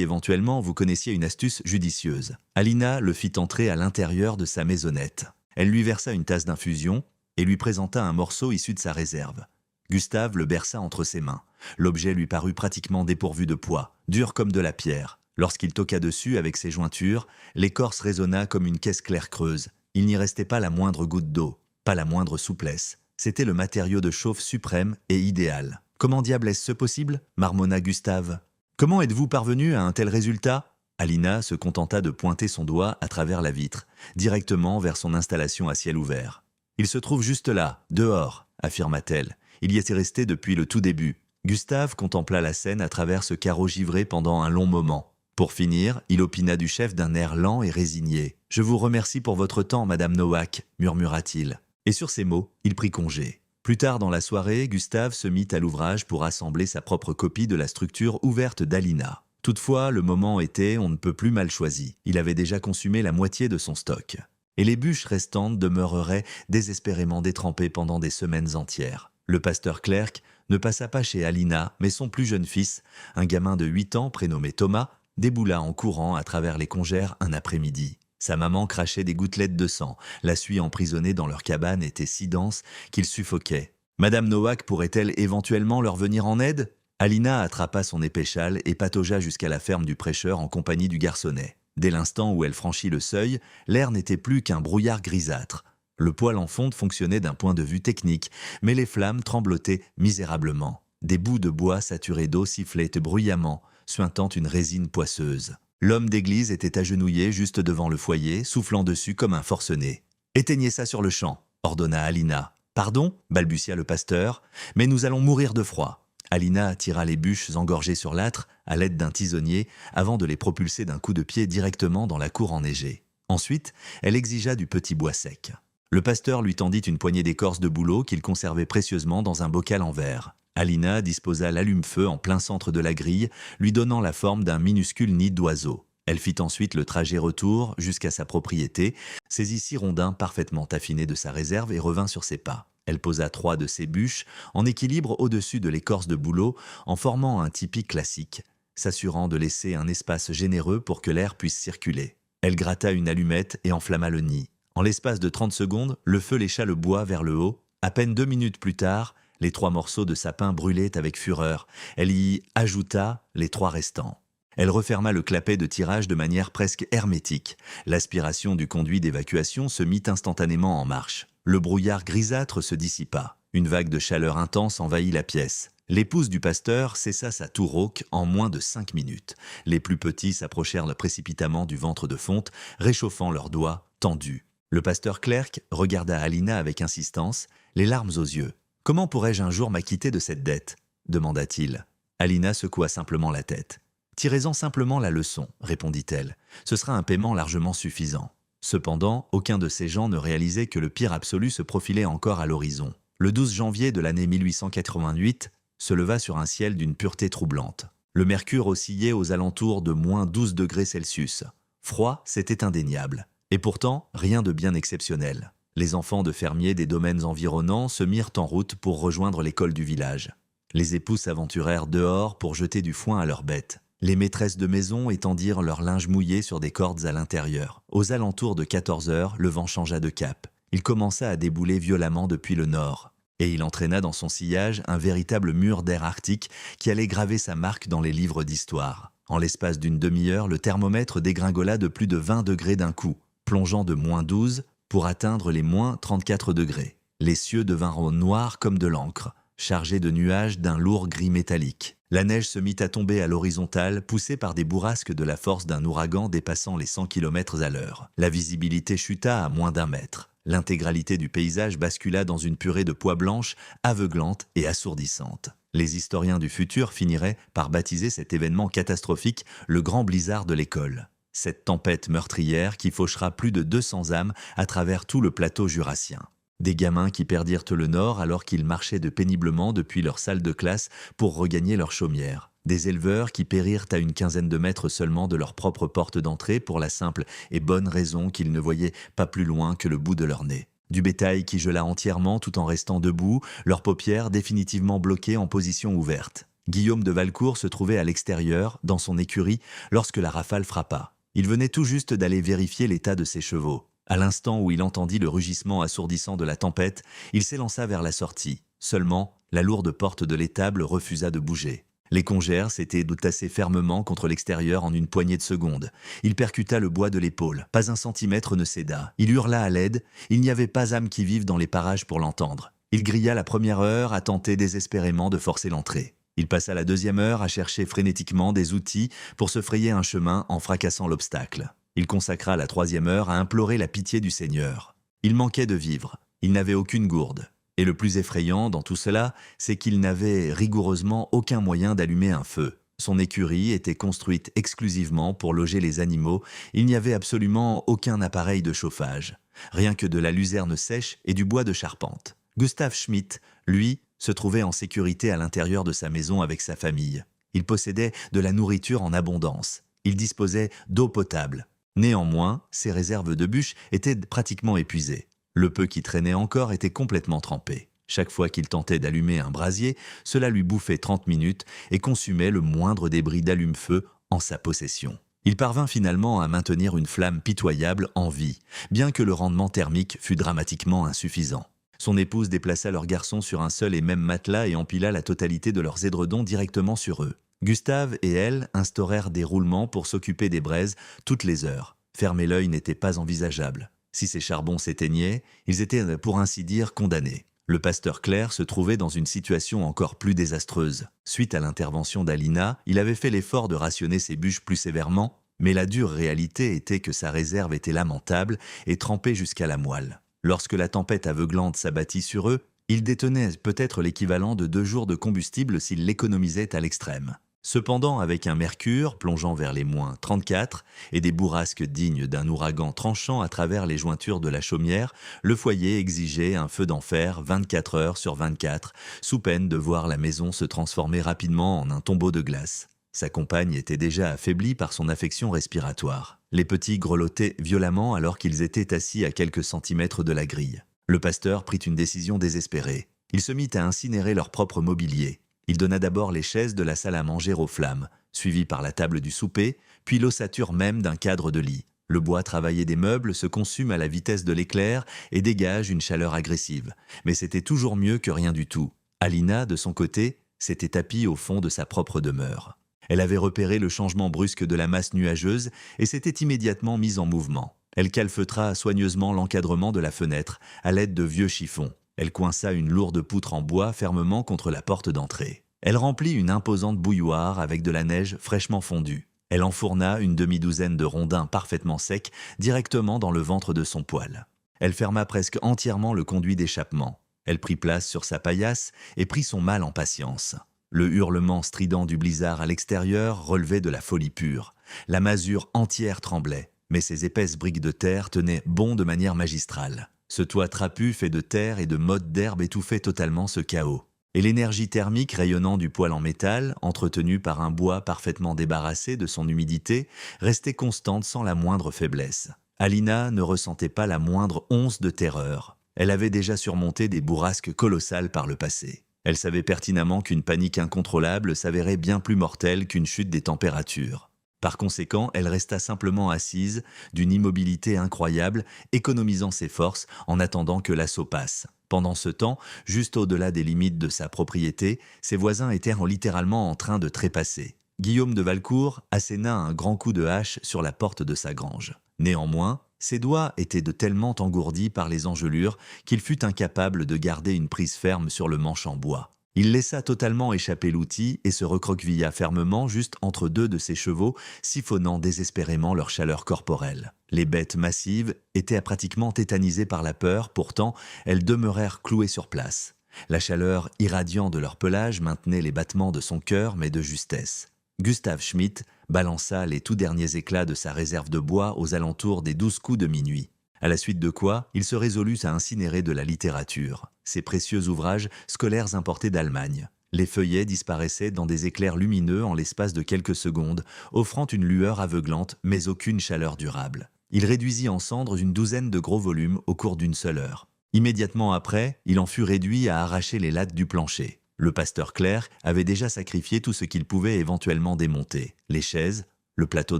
Speaker 1: éventuellement, vous connaissiez une astuce judicieuse. Alina le fit entrer à l'intérieur de sa maisonnette. Elle lui versa une tasse d'infusion et lui présenta un morceau issu de sa réserve. Gustave le berça entre ses mains. L'objet lui parut pratiquement dépourvu de poids, dur comme de la pierre. Lorsqu'il toqua dessus avec ses jointures, l'écorce résonna comme une caisse claire creuse. Il n'y restait pas la moindre goutte d'eau, pas la moindre souplesse. C'était le matériau de chauffe suprême et idéal. « Comment diable est-ce possible » marmonna Gustave. « Comment êtes-vous parvenu à un tel résultat ?» Alina se contenta de pointer son doigt à travers la vitre, directement vers son installation à ciel ouvert. « Il se trouve juste là, dehors, » affirma-t-elle. « Il y était resté depuis le tout début. » Gustave contempla la scène à travers ce carreau givré pendant un long moment. Pour finir, il opina du chef d'un air lent et résigné. « Je vous remercie pour votre temps, Madame Nowak, » murmura-t-il. Et sur ces mots, il prit congé. Plus tard dans la soirée, Gustave se mit à l'ouvrage pour assembler sa propre copie de la structure ouverte d'Alina. Toutefois, le moment était on ne peut plus mal choisi. Il avait déjà consumé la moitié de son stock. Et les bûches restantes demeureraient désespérément détrempées pendant des semaines entières. Le pasteur Clerc ne passa pas chez Alina, mais son plus jeune fils, un gamin de 8 ans prénommé Thomas, déboula en courant à travers les congères un après-midi. Sa maman crachait des gouttelettes de sang. La suie emprisonnée dans leur cabane était si dense qu'il suffoquait. Madame Nowak pourrait-elle éventuellement leur venir en aide ? Alina attrapa son épée châle et pataugea jusqu'à la ferme du prêcheur en compagnie du garçonnet. Dès l'instant où elle franchit le seuil, l'air n'était plus qu'un brouillard grisâtre. Le poêle en fonte fonctionnait d'un point de vue technique, mais les flammes tremblotaient misérablement. Des bouts de bois saturés d'eau sifflaient bruyamment, suintant une résine poisseuse. L'homme d'église était agenouillé juste devant le foyer, soufflant dessus comme un forcené. « Éteignez ça sur le champ » ordonna Alina. « Pardon » balbutia le pasteur, « mais nous allons mourir de froid. » Alina tira les bûches engorgées sur l'âtre à l'aide d'un tisonnier avant de les propulser d'un coup de pied directement dans la cour enneigée. Ensuite, elle exigea du petit bois sec. Le pasteur lui tendit une poignée d'écorce de bouleau qu'il conservait précieusement dans un bocal en verre. Alina disposa l'allume-feu en plein centre de la grille, lui donnant la forme d'un minuscule nid d'oiseau. Elle fit ensuite le trajet retour jusqu'à sa propriété, saisit 6 rondins parfaitement affinés de sa réserve et revint sur ses pas. Elle posa 3 de ses bûches en équilibre au-dessus de l'écorce de bouleau en formant un tipi classique, s'assurant de laisser un espace généreux pour que l'air puisse circuler. Elle gratta une allumette et enflamma le nid. En l'espace de 30 secondes, le feu lécha le bois vers le haut. À peine 2 minutes plus tard, les 3 morceaux de sapin brûlaient avec fureur. Elle y ajouta les 3 restants. Elle referma le clapet de tirage de manière presque hermétique. L'aspiration du conduit d'évacuation se mit instantanément en marche. Le brouillard grisâtre se dissipa. Une vague de chaleur intense envahit la pièce. L'épouse du pasteur cessa sa toux rauque en moins de 5 minutes. Les plus petits s'approchèrent précipitamment du ventre de fonte, réchauffant leurs doigts tendus. Le pasteur Clerc regarda Alina avec insistance, les larmes aux yeux. « Comment pourrais-je un jour m'acquitter de cette dette » demanda-t-il. Alina secoua simplement la tête. « Tirez-en simplement la leçon » répondit-elle. « Ce sera un paiement largement suffisant. » Cependant, aucun de ces gens ne réalisait que le pire absolu se profilait encore à l'horizon. Le 12 janvier de l'année 1888 se leva sur un ciel d'une pureté troublante. Le mercure oscillait aux alentours de moins 12 degrés Celsius. Froid, c'était indéniable. Et pourtant, rien de bien exceptionnel. Les enfants de fermiers des domaines environnants se mirent en route pour rejoindre l'école du village. Les époux s'aventurèrent dehors pour jeter du foin à leurs bêtes. Les maîtresses de maison étendirent leur linge mouillé sur des cordes à l'intérieur. Aux alentours de 14 heures, le vent changea de cap. Il commença à débouler violemment depuis le nord. Et il entraîna dans son sillage un véritable mur d'air arctique qui allait graver sa marque dans les livres d'histoire. En l'espace d'une demi-heure, le thermomètre dégringola de plus de 20 degrés d'un coup, plongeant de moins 12 pour atteindre les moins 34 degrés. Les cieux devinrent noirs comme de l'encre, chargés de nuages d'un lourd gris métallique. La neige se mit à tomber à l'horizontale, poussée par des bourrasques de la force d'un ouragan dépassant les 100 km à l'heure. La visibilité chuta à moins d'1 mètre. L'intégralité du paysage bascula dans une purée de poix blanche, aveuglante et assourdissante. Les historiens du futur finiraient par baptiser cet événement catastrophique le grand blizzard de l'école. Cette tempête meurtrière qui fauchera plus de 200 âmes à travers tout le plateau jurassien. Des gamins qui perdirent le nord alors qu'ils marchaient péniblement depuis leur salle de classe pour regagner leur chaumière. Des éleveurs qui périrent à une quinzaine de mètres seulement de leur propre porte d'entrée pour la simple et bonne raison qu'ils ne voyaient pas plus loin que le bout de leur nez. Du bétail qui gela entièrement tout en restant debout, leurs paupières définitivement bloquées en position ouverte. Guillaume de Valcourt se trouvait à l'extérieur, dans son écurie, lorsque la rafale frappa. Il venait tout juste d'aller vérifier l'état de ses chevaux. À l'instant où il entendit le rugissement assourdissant de la tempête, il s'élança vers la sortie. Seulement, la lourde porte de l'étable refusa de bouger. Les congères s'étaient tassés fermement contre l'extérieur en une poignée de secondes. Il percuta le bois de l'épaule. Pas un centimètre ne céda. Il hurla à l'aide. Il n'y avait pas âme qui vive dans les parages pour l'entendre. Il grilla la première heure à tenter désespérément de forcer l'entrée. Il passa la deuxième heure à chercher frénétiquement des outils pour se frayer un chemin en fracassant l'obstacle. Il consacra la troisième heure à implorer la pitié du Seigneur. Il manquait de vivres. Il n'avait aucune gourde. Et le plus effrayant dans tout cela, c'est qu'il n'avait rigoureusement aucun moyen d'allumer un feu. Son écurie était construite exclusivement pour loger les animaux. Il n'y avait absolument aucun appareil de chauffage. Rien que de la luzerne sèche et du bois de charpente. Gustav Schmidt, lui, se trouvait en sécurité à l'intérieur de sa maison avec sa famille. Il possédait de la nourriture en abondance. Il disposait d'eau potable. Néanmoins, ses réserves de bûches étaient pratiquement épuisées. Le peu qui traînait encore était complètement trempé. Chaque fois qu'il tentait d'allumer un brasier, cela lui bouffait 30 minutes et consumait le moindre débris d'allume-feu en sa possession. Il parvint finalement à maintenir une flamme pitoyable en vie, bien que le rendement thermique fût dramatiquement insuffisant. Son épouse déplaça leurs garçons sur un seul et même matelas et empila la totalité de leurs édredons directement sur eux. Gustave et elle instaurèrent des roulements pour s'occuper des braises toutes les heures. Fermer l'œil n'était pas envisageable. Si ces charbons s'éteignaient, ils étaient pour ainsi dire condamnés. Le pasteur Claire se trouvait dans une situation encore plus désastreuse. Suite à l'intervention d'Alina, il avait fait l'effort de rationner ses bûches plus sévèrement, mais la dure réalité était que sa réserve était lamentable et trempée jusqu'à la moelle. Lorsque la tempête aveuglante s'abattit sur eux, ils détenaient peut-être l'équivalent de 2 jours de combustible s'ils l'économisaient à l'extrême. Cependant, avec un mercure plongeant vers les -34 et des bourrasques dignes d'un ouragan tranchant à travers les jointures de la chaumière, le foyer exigeait un feu d'enfer 24 heures sur 24, sous peine de voir la maison se transformer rapidement en un tombeau de glace. Sa compagne était déjà affaiblie par son affection respiratoire. Les petits grelottaient violemment alors qu'ils étaient assis à quelques centimètres de la grille. Le pasteur prit une décision désespérée. Il se mit à incinérer leur propre mobilier. Il donna d'abord les chaises de la salle à manger aux flammes, suivies par la table du souper, puis l'ossature même d'un cadre de lit. Le bois travaillé des meubles se consume à la vitesse de l'éclair et dégage une chaleur agressive. Mais c'était toujours mieux que rien du tout. Alina, de son côté, s'était tapie au fond de sa propre demeure. Elle avait repéré le changement brusque de la masse nuageuse et s'était immédiatement mise en mouvement. Elle calfeutra soigneusement l'encadrement de la fenêtre à l'aide de vieux chiffons. Elle coinça une lourde poutre en bois fermement contre la porte d'entrée. Elle remplit une imposante bouilloire avec de la neige fraîchement fondue. Elle enfourna une demi-douzaine de rondins parfaitement secs directement dans le ventre de son poêle. Elle ferma presque entièrement le conduit d'échappement. Elle prit place sur sa paillasse et prit son mal en patience. Le hurlement strident du blizzard à l'extérieur relevait de la folie pure. La masure entière tremblait, mais ces épaisses briques de terre tenaient bon de manière magistrale. Ce toit trapu fait de terre et de mottes d'herbe étouffait totalement ce chaos. Et l'énergie thermique rayonnant du poêle en métal, entretenue par un bois parfaitement débarrassé de son humidité, restait constante sans la moindre faiblesse. Alina ne ressentait pas la moindre once de terreur. Elle avait déjà surmonté des bourrasques colossales par le passé. Elle savait pertinemment qu'une panique incontrôlable s'avérait bien plus mortelle qu'une chute des températures. Par conséquent, elle resta simplement assise, d'une immobilité incroyable, économisant ses forces en attendant que l'assaut passe. Pendant ce temps, juste au-delà des limites de sa propriété, ses voisins étaient littéralement en train de trépasser. Guillaume de Valcourt asséna un grand coup de hache sur la porte de sa grange. Néanmoins, ses doigts étaient tellement engourdis par les engelures qu'il fut incapable de garder une prise ferme sur le manche en bois. Il laissa totalement échapper l'outil et se recroquevilla fermement juste entre 2 de ses chevaux, siphonnant désespérément leur chaleur corporelle. Les bêtes massives étaient pratiquement tétanisées par la peur, pourtant elles demeurèrent clouées sur place. La chaleur irradiante de leur pelage maintenait les battements de son cœur, mais de justesse. Gustav Schmidt balança les tout derniers éclats de sa réserve de bois aux alentours des 12 coups de minuit. À la suite de quoi, il se résolut à incinérer de la littérature, ses précieux ouvrages scolaires importés d'Allemagne. Les feuillets disparaissaient dans des éclairs lumineux en l'espace de quelques secondes, offrant une lueur aveuglante mais aucune chaleur durable. Il réduisit en cendres une douzaine de gros volumes au cours d'une seule heure. Immédiatement après, il en fut réduit à arracher les lattes du plancher. Le pasteur Claire avait déjà sacrifié tout ce qu'il pouvait éventuellement démonter. Les chaises, le plateau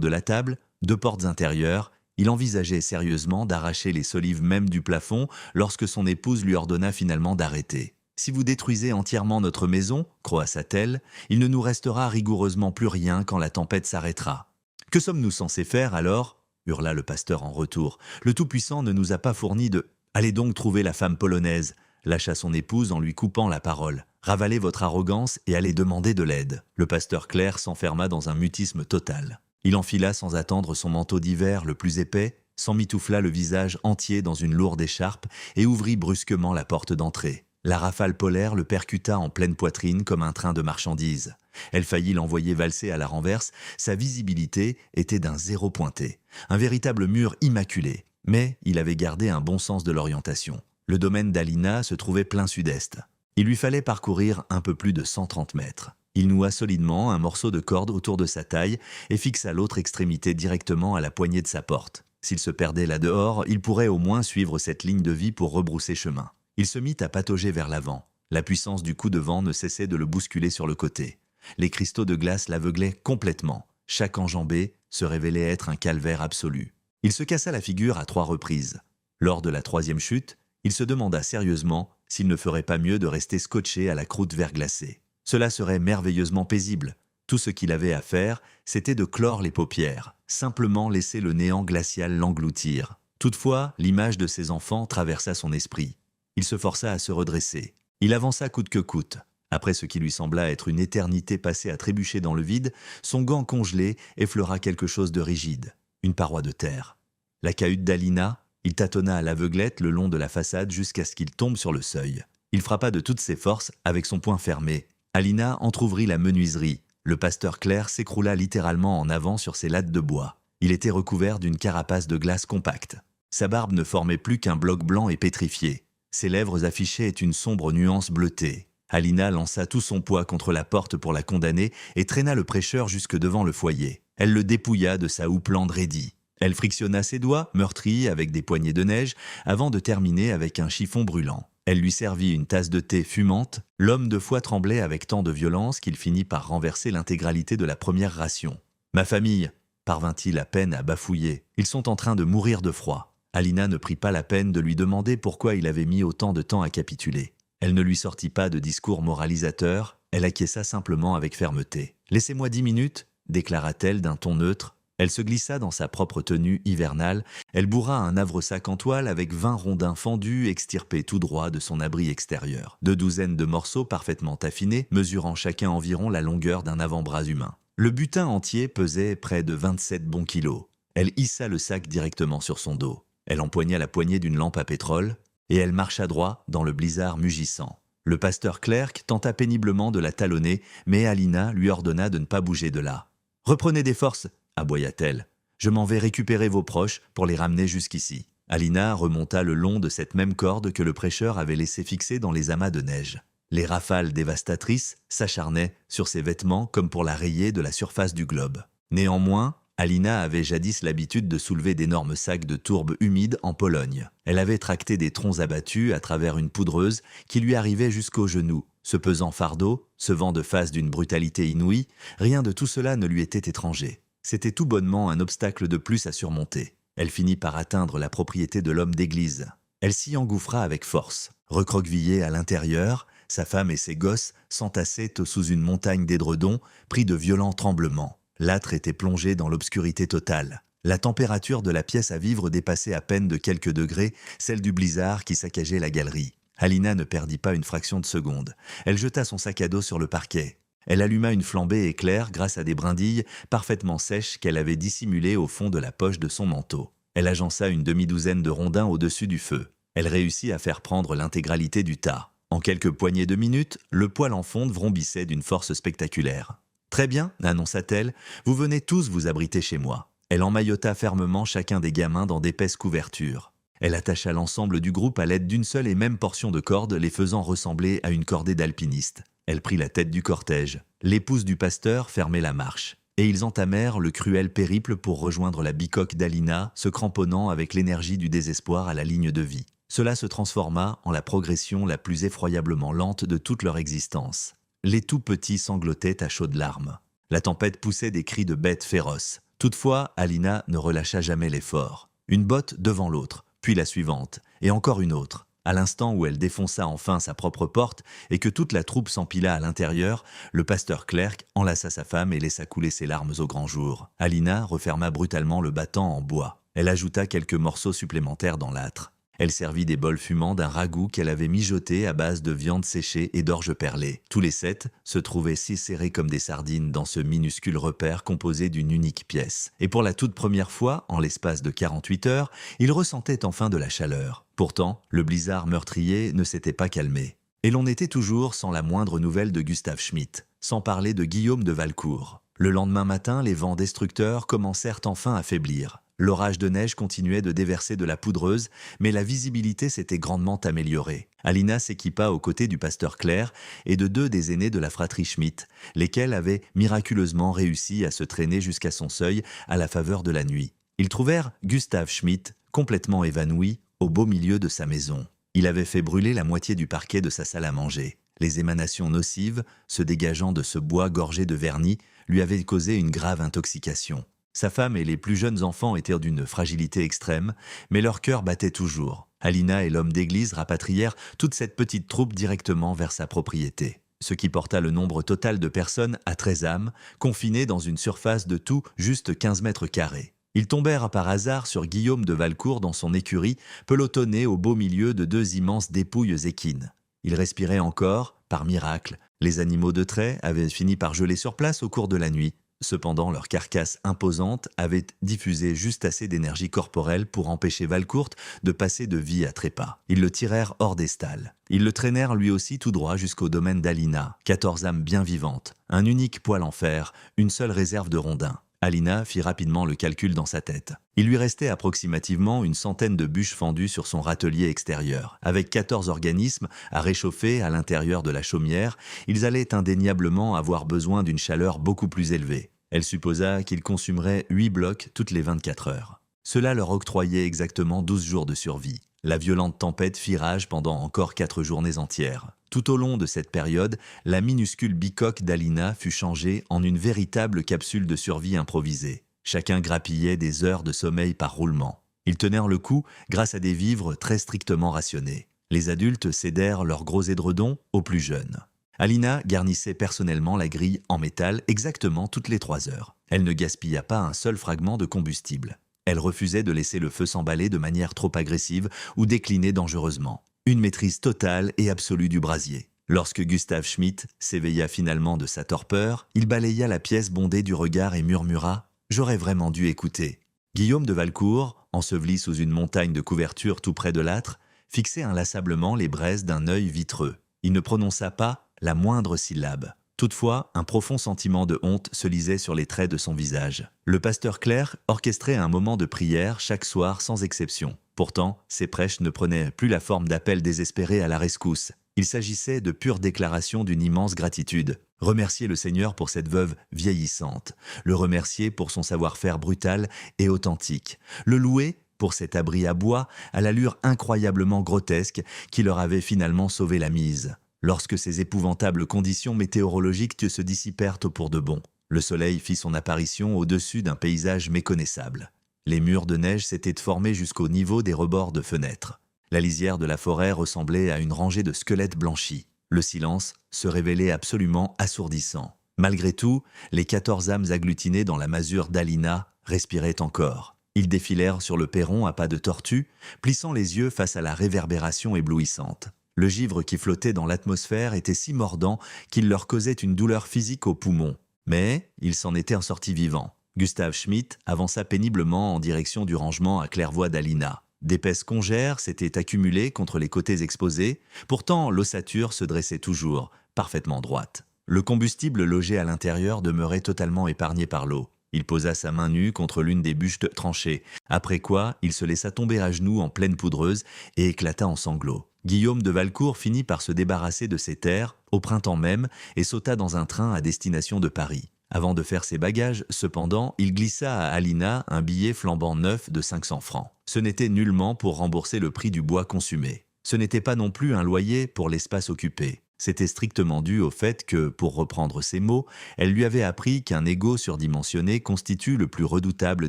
Speaker 1: de la table, 2 portes intérieures. Il envisageait sérieusement d'arracher les solives même du plafond lorsque son épouse lui ordonna finalement d'arrêter. « Si vous détruisez entièrement notre maison, croassa-t-elle, il ne nous restera rigoureusement plus rien quand la tempête s'arrêtera. »« Que sommes-nous censés faire alors ?» hurla le pasteur en retour. « Le Tout-Puissant ne nous a pas fourni de... Allez donc trouver la femme polonaise. lâcha son épouse en lui coupant la parole. « Ravalez votre arrogance et allez demander de l'aide. » Le pasteur Clair s'enferma dans un mutisme total. Il enfila sans attendre son manteau d'hiver le plus épais, s'emmitoufla le visage entier dans une lourde écharpe et ouvrit brusquement la porte d'entrée. La rafale polaire le percuta en pleine poitrine comme un train de marchandises. Elle faillit l'envoyer valser à la renverse, sa visibilité était d'un zéro pointé. Un véritable mur immaculé. Mais il avait gardé un bon sens de l'orientation. Le domaine d'Alina se trouvait plein sud-est. Il lui fallait parcourir un peu plus de 130 mètres. Il noua solidement un morceau de corde autour de sa taille et fixa l'autre extrémité directement à la poignée de sa porte. S'il se perdait là-dehors, il pourrait au moins suivre cette ligne de vie pour rebrousser chemin. Il se mit à patauger vers l'avant. La puissance du coup de vent ne cessait de le bousculer sur le côté. Les cristaux de glace l'aveuglaient complètement. Chaque enjambée se révélait être un calvaire absolu. Il se cassa la figure à 3 reprises. Lors de la 3e chute, il se demanda sérieusement s'il ne ferait pas mieux de rester scotché à la croûte verglacée. Cela serait merveilleusement paisible. Tout ce qu'il avait à faire, c'était de clore les paupières, simplement laisser le néant glacial l'engloutir. Toutefois, l'image de ses enfants traversa son esprit. Il se força à se redresser. Il avança coûte que coûte. Après ce qui lui sembla être une éternité passée à trébucher dans le vide, son gant congelé effleura quelque chose de rigide, une paroi de terre. La cahute d'Alina, il tâtonna à l'aveuglette le long de la façade jusqu'à ce qu'il tombe sur le seuil. Il frappa de toutes ses forces avec son poing fermé. Alina entr'ouvrit la menuiserie. Le pasteur Clair s'écroula littéralement en avant sur ses lattes de bois. Il était recouvert d'une carapace de glace compacte. Sa barbe ne formait plus qu'un bloc blanc et pétrifié. Ses lèvres affichaient une sombre nuance bleutée. Alina lança tout son poids contre la porte pour la condamner et traîna le prêcheur jusque devant le foyer. Elle le dépouilla de sa houppelande raidie. Elle frictionna ses doigts, meurtris avec des poignées de neige, avant de terminer avec un chiffon brûlant. Elle lui servit une tasse de thé fumante. L'homme de foi tremblait avec tant de violence qu'il finit par renverser l'intégralité de la première ration. « Ma famille !» parvint-il à peine à bafouiller. « Ils sont en train de mourir de froid. » Alina ne prit pas la peine de lui demander pourquoi il avait mis autant de temps à capituler. Elle ne lui sortit pas de discours moralisateur, elle acquiesça simplement avec fermeté. « Laissez-moi 10 minutes » déclara-t-elle d'un ton neutre. Elle se glissa dans sa propre tenue hivernale, elle bourra un havresac en toile avec 20 rondins fendus extirpés tout droit de son abri extérieur. 2 douzaines de morceaux parfaitement affinés, mesurant chacun environ la longueur d'un avant-bras humain. Le butin entier pesait près de 27 bons kilos. Elle hissa le sac directement sur son dos. Elle empoigna la poignée d'une lampe à pétrole, et elle marcha droit dans le blizzard mugissant. Le pasteur Clerc tenta péniblement de la talonner, mais Alina lui ordonna de ne pas bouger de là. « Reprenez des forces !» aboya-t-elle. « Je m'en vais récupérer vos proches pour les ramener jusqu'ici. » Alina remonta le long de cette même corde que le prêcheur avait laissé fixer dans les amas de neige. Les rafales dévastatrices s'acharnaient sur ses vêtements comme pour la rayer de la surface du globe. Néanmoins, Alina avait jadis l'habitude de soulever d'énormes sacs de tourbe humides en Pologne. Elle avait tracté des troncs abattus à travers une poudreuse qui lui arrivait jusqu'aux genoux. Ce pesant fardeau, ce vent de face d'une brutalité inouïe, rien de tout cela ne lui était étranger. C'était tout bonnement un obstacle de plus à surmonter. Elle finit par atteindre la propriété de l'homme d'église. Elle s'y engouffra avec force. Recroquevillée à l'intérieur, sa femme et ses gosses s'entassaient sous une montagne d'édredons, pris de violents tremblements. L'âtre était plongé dans l'obscurité totale. La température de la pièce à vivre dépassait à peine de quelques degrés celle du blizzard qui saccageait la galerie. Alina ne perdit pas une fraction de seconde. Elle jeta son sac à dos sur le parquet. Elle alluma une flambée éclair grâce à des brindilles parfaitement sèches qu'elle avait dissimulées au fond de la poche de son manteau. Elle agença une demi-douzaine de rondins au-dessus du feu. Elle réussit à faire prendre l'intégralité du tas. En quelques poignées de minutes, le poêle en fonte vrombissait d'une force spectaculaire. « Très bien, » annonça-t-elle, « vous venez tous vous abriter chez moi. » Elle emmaillota fermement chacun des gamins dans d'épaisses couvertures. Elle attacha l'ensemble du groupe à l'aide d'une seule et même portion de corde, les faisant ressembler à une cordée d'alpinistes. Elle prit la tête du cortège. L'épouse du pasteur fermait la marche. Et ils entamèrent le cruel périple pour rejoindre la bicoque d'Alina, se cramponnant avec l'énergie du désespoir à la ligne de vie. Cela se transforma en la progression la plus effroyablement lente de toute leur existence. Les tout petits sanglotaient à chaudes larmes. La tempête poussait des cris de bêtes féroces. Toutefois, Alina ne relâcha jamais l'effort. Une botte devant l'autre, puis la suivante, et encore une autre. À l'instant où elle défonça enfin sa propre porte et que toute la troupe s'empila à l'intérieur, le pasteur Clerc enlaça sa femme et laissa couler ses larmes au grand jour. Alina referma brutalement le battant en bois. Elle ajouta quelques morceaux supplémentaires dans l'âtre. Elle servit des bols fumants d'un ragoût qu'elle avait mijoté à base de viande séchée et d'orge perlée. Tous les 7 se trouvaient si serrés comme des sardines dans ce minuscule repère composé d'une unique pièce. Et pour la toute première fois, en l'espace de 48 heures, ils ressentaient enfin de la chaleur. Pourtant, le blizzard meurtrier ne s'était pas calmé. Et l'on était toujours sans la moindre nouvelle de Gustave Schmitt, sans parler de Guillaume de Valcourt. Le lendemain matin, les vents destructeurs commencèrent enfin à faiblir. L'orage de neige continuait de déverser de la poudreuse, mais la visibilité s'était grandement améliorée. Alina s'équipa aux côtés du pasteur Claire et de 2 des aînés de la fratrie Schmitt, lesquels avaient miraculeusement réussi à se traîner jusqu'à son seuil à la faveur de la nuit. Ils trouvèrent Gustave Schmitt complètement évanoui au beau milieu de sa maison. Il avait fait brûler la moitié du parquet de sa salle à manger. Les émanations nocives, se dégageant de ce bois gorgé de vernis, lui avaient causé une grave intoxication. Sa femme et les plus jeunes enfants étaient d'une fragilité extrême, mais leur cœur battait toujours. Alina et l'homme d'église rapatrièrent toute cette petite troupe directement vers sa propriété, ce qui porta le nombre total de personnes à 13 âmes, confinées dans une surface de tout juste 15 mètres carrés. Ils tombèrent par hasard sur Guillaume de Valcourt dans son écurie, pelotonné au beau milieu de 2 immenses dépouilles équines. Il respirait encore, par miracle. Les animaux de trait avaient fini par geler sur place au cours de la nuit. Cependant, leur carcasse imposante avait diffusé juste assez d'énergie corporelle pour empêcher Valcourt de passer de vie à trépas. Ils le tirèrent hors des stalles. Ils le traînèrent lui aussi tout droit jusqu'au domaine d'Alina, 14 âmes bien vivantes, un unique poêle en fer, une seule réserve de rondins. Alina fit rapidement le calcul dans sa tête. Il lui restait approximativement une centaine de bûches fendues sur son râtelier extérieur. Avec 14 organismes à réchauffer à l'intérieur de la chaumière, ils allaient indéniablement avoir besoin d'une chaleur beaucoup plus élevée. Elle supposa qu'ils consumeraient 8 blocs toutes les 24 heures. Cela leur octroyait exactement 12 jours de survie. La violente tempête fit rage pendant encore 4 journées entières. Tout au long de cette période, la minuscule bicoque d'Alina fut changée en une véritable capsule de survie improvisée. Chacun grappillait des heures de sommeil par roulement. Ils tenèrent le coup grâce à des vivres très strictement rationnés. Les adultes cédèrent leurs gros édredons aux plus jeunes. Alina garnissait personnellement la grille en métal exactement toutes les 3 heures. Elle ne gaspilla pas un seul fragment de combustible. Elle refusait de laisser le feu s'emballer de manière trop agressive ou décliner dangereusement. Une maîtrise totale et absolue du brasier. Lorsque Gustave Schmitt s'éveilla finalement de sa torpeur, il balaya la pièce bondée du regard et murmura « J'aurais vraiment dû écouter ». Guillaume de Valcourt, enseveli sous une montagne de couverture tout près de l'âtre, fixait inlassablement les braises d'un œil vitreux. Il ne prononça pas la moindre syllabe. Toutefois, un profond sentiment de honte se lisait sur les traits de son visage. Le pasteur Claire orchestrait un moment de prière chaque soir sans exception. Pourtant, ces prêches ne prenaient plus la forme d'appels désespérés à la rescousse. Il s'agissait de pures déclarations d'une immense gratitude. Remercier le Seigneur pour cette veuve vieillissante, le remercier pour son savoir-faire brutal et authentique, le louer pour cet abri à bois à l'allure incroyablement grotesque qui leur avait finalement sauvé la mise. Lorsque ces épouvantables conditions météorologiques se dissipèrent au pour de bon, le soleil fit son apparition au-dessus d'un paysage méconnaissable. Les murs de neige s'étaient formés jusqu'au niveau des rebords de fenêtres. La lisière de la forêt ressemblait à une rangée de squelettes blanchis. Le silence se révélait absolument assourdissant. Malgré tout, les 14 âmes agglutinées dans la masure d'Alina respiraient encore. Ils défilèrent sur le perron à pas de tortue, plissant les yeux face à la réverbération éblouissante. Le givre qui flottait dans l'atmosphère était si mordant qu'il leur causait une douleur physique aux poumons. Mais ils s'en étaient sortis vivants. Gustave Schmitt avança péniblement en direction du rangement à claire-voie d'Alina. D'épaisses congères s'étaient accumulées contre les côtés exposés, pourtant l'ossature se dressait toujours, parfaitement droite. Le combustible logé à l'intérieur demeurait totalement épargné par l'eau. Il posa sa main nue contre l'une des bûches tranchées, après quoi il se laissa tomber à genoux en pleine poudreuse et éclata en sanglots. Guillaume de Valcourt finit par se débarrasser de ses terres, au printemps même, et sauta dans un train à destination de Paris. Avant de faire ses bagages, cependant, il glissa à Alina un billet flambant neuf de 500 francs. Ce n'était nullement pour rembourser le prix du bois consumé. Ce n'était pas non plus un loyer pour l'espace occupé. C'était strictement dû au fait que, pour reprendre ses mots, elle lui avait appris qu'un ego surdimensionné constitue le plus redoutable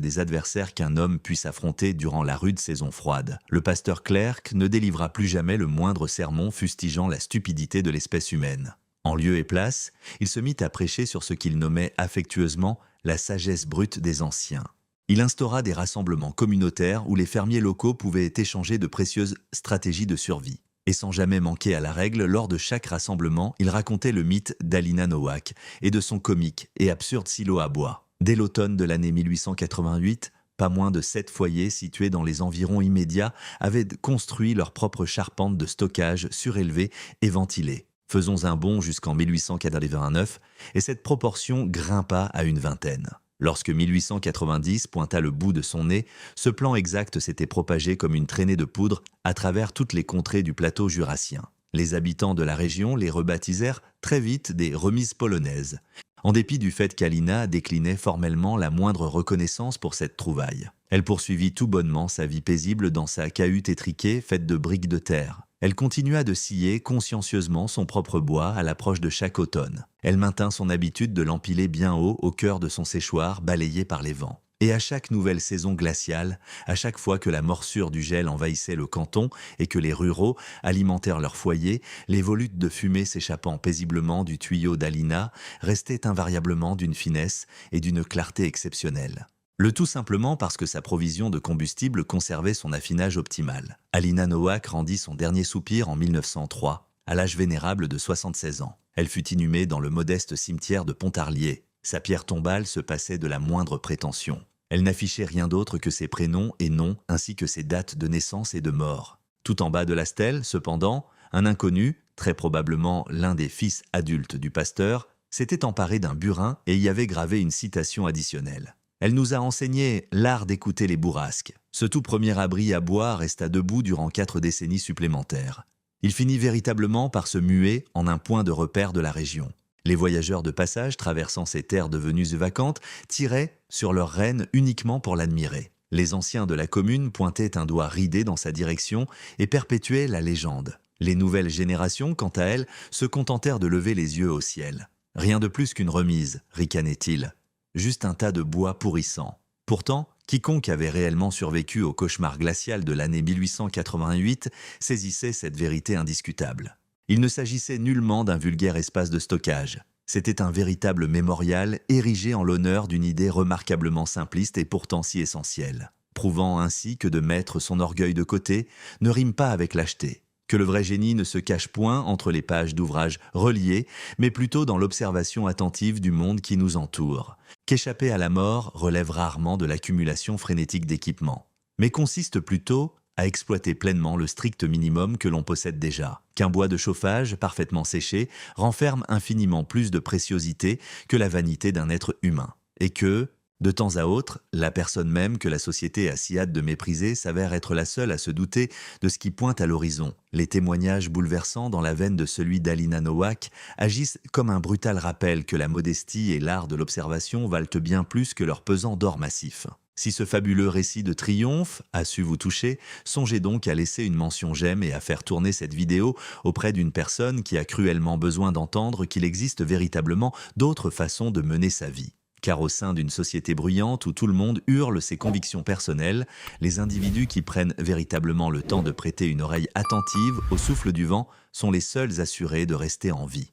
Speaker 1: des adversaires qu'un homme puisse affronter durant la rude saison froide. Le pasteur Clerc ne délivra plus jamais le moindre sermon fustigeant la stupidité de l'espèce humaine. En lieu et place, il se mit à prêcher sur ce qu'il nommait affectueusement la sagesse brute des anciens. Il instaura des rassemblements communautaires où les fermiers locaux pouvaient échanger de précieuses stratégies de survie. Et sans jamais manquer à la règle, lors de chaque rassemblement, il racontait le mythe d'Alina Nowak et de son comique et absurde silo à bois. Dès l'automne de l'année 1888, pas moins de 7 foyers situés dans les environs immédiats avaient construit leur propre charpente de stockage surélevée et ventilée. Faisons un bond jusqu'en 1889, et cette proportion grimpa à une vingtaine. Lorsque 1890 pointa le bout de son nez, ce plan exact s'était propagé comme une traînée de poudre à travers toutes les contrées du plateau jurassien. Les habitants de la région les rebaptisèrent très vite des remises polonaises, en dépit du fait qu'Alina déclinait formellement la moindre reconnaissance pour cette trouvaille. Elle poursuivit tout bonnement sa vie paisible dans sa cahute étriquée faite de briques de terre. Elle continua de scier consciencieusement son propre bois à l'approche de chaque automne. Elle maintint son habitude de l'empiler bien haut au cœur de son séchoir balayé par les vents. Et à chaque nouvelle saison glaciale, à chaque fois que la morsure du gel envahissait le canton et que les ruraux alimentèrent leur foyer, les volutes de fumée s'échappant paisiblement du tuyau d'Alina restaient invariablement d'une finesse et d'une clarté exceptionnelles. Le tout simplement parce que sa provision de combustible conservait son affinage optimal. Alina Nowak rendit son dernier soupir en 1903, à l'âge vénérable de 76 ans. Elle fut inhumée dans le modeste cimetière de Pontarlier. Sa pierre tombale se passait de la moindre prétention. Elle n'affichait rien d'autre que ses prénoms et noms, ainsi que ses dates de naissance et de mort. Tout en bas de la stèle, cependant, un inconnu, très probablement l'un des fils adultes du pasteur, s'était emparé d'un burin et y avait gravé une citation additionnelle. Elle nous a enseigné l'art d'écouter les bourrasques. Ce tout premier abri à bois resta debout durant 4 décennies supplémentaires. Il finit véritablement par se muer en un point de repère de la région. Les voyageurs de passage traversant ces terres devenues vacantes tiraient sur leurs rênes uniquement pour l'admirer. Les anciens de la commune pointaient un doigt ridé dans sa direction et perpétuaient la légende. Les nouvelles générations, quant à elles, se contentèrent de lever les yeux au ciel. Rien de plus qu'une remise, ricanait-il. Juste un tas de bois pourrissant. Pourtant, quiconque avait réellement survécu au cauchemar glacial de l'année 1888 saisissait cette vérité indiscutable. Il ne s'agissait nullement d'un vulgaire espace de stockage. C'était un véritable mémorial érigé en l'honneur d'une idée remarquablement simpliste et pourtant si essentielle, prouvant ainsi que de mettre son orgueil de côté ne rime pas avec lâcheté, que le vrai génie ne se cache point entre les pages d'ouvrages reliés, mais plutôt dans l'observation attentive du monde qui nous entoure, qu'échapper à la mort relève rarement de l'accumulation frénétique d'équipements, mais consiste plutôt à exploiter pleinement le strict minimum que l'on possède déjà, qu'un bois de chauffage parfaitement séché renferme infiniment plus de préciosité que la vanité d'un être humain, et que, de temps à autre, la personne même que la société a si hâte de mépriser s'avère être la seule à se douter de ce qui pointe à l'horizon. Les témoignages bouleversants dans la veine de celui d'Alina Nowak agissent comme un brutal rappel que la modestie et l'art de l'observation valent bien plus que leur pesant d'or massif. Si ce fabuleux récit de triomphe a su vous toucher, songez donc à laisser une mention j'aime et à faire tourner cette vidéo auprès d'une personne qui a cruellement besoin d'entendre qu'il existe véritablement d'autres façons de mener sa vie. Car au sein d'une société bruyante où tout le monde hurle ses convictions personnelles, les individus qui prennent véritablement le temps de prêter une oreille attentive au souffle du vent sont les seuls assurés de rester en vie.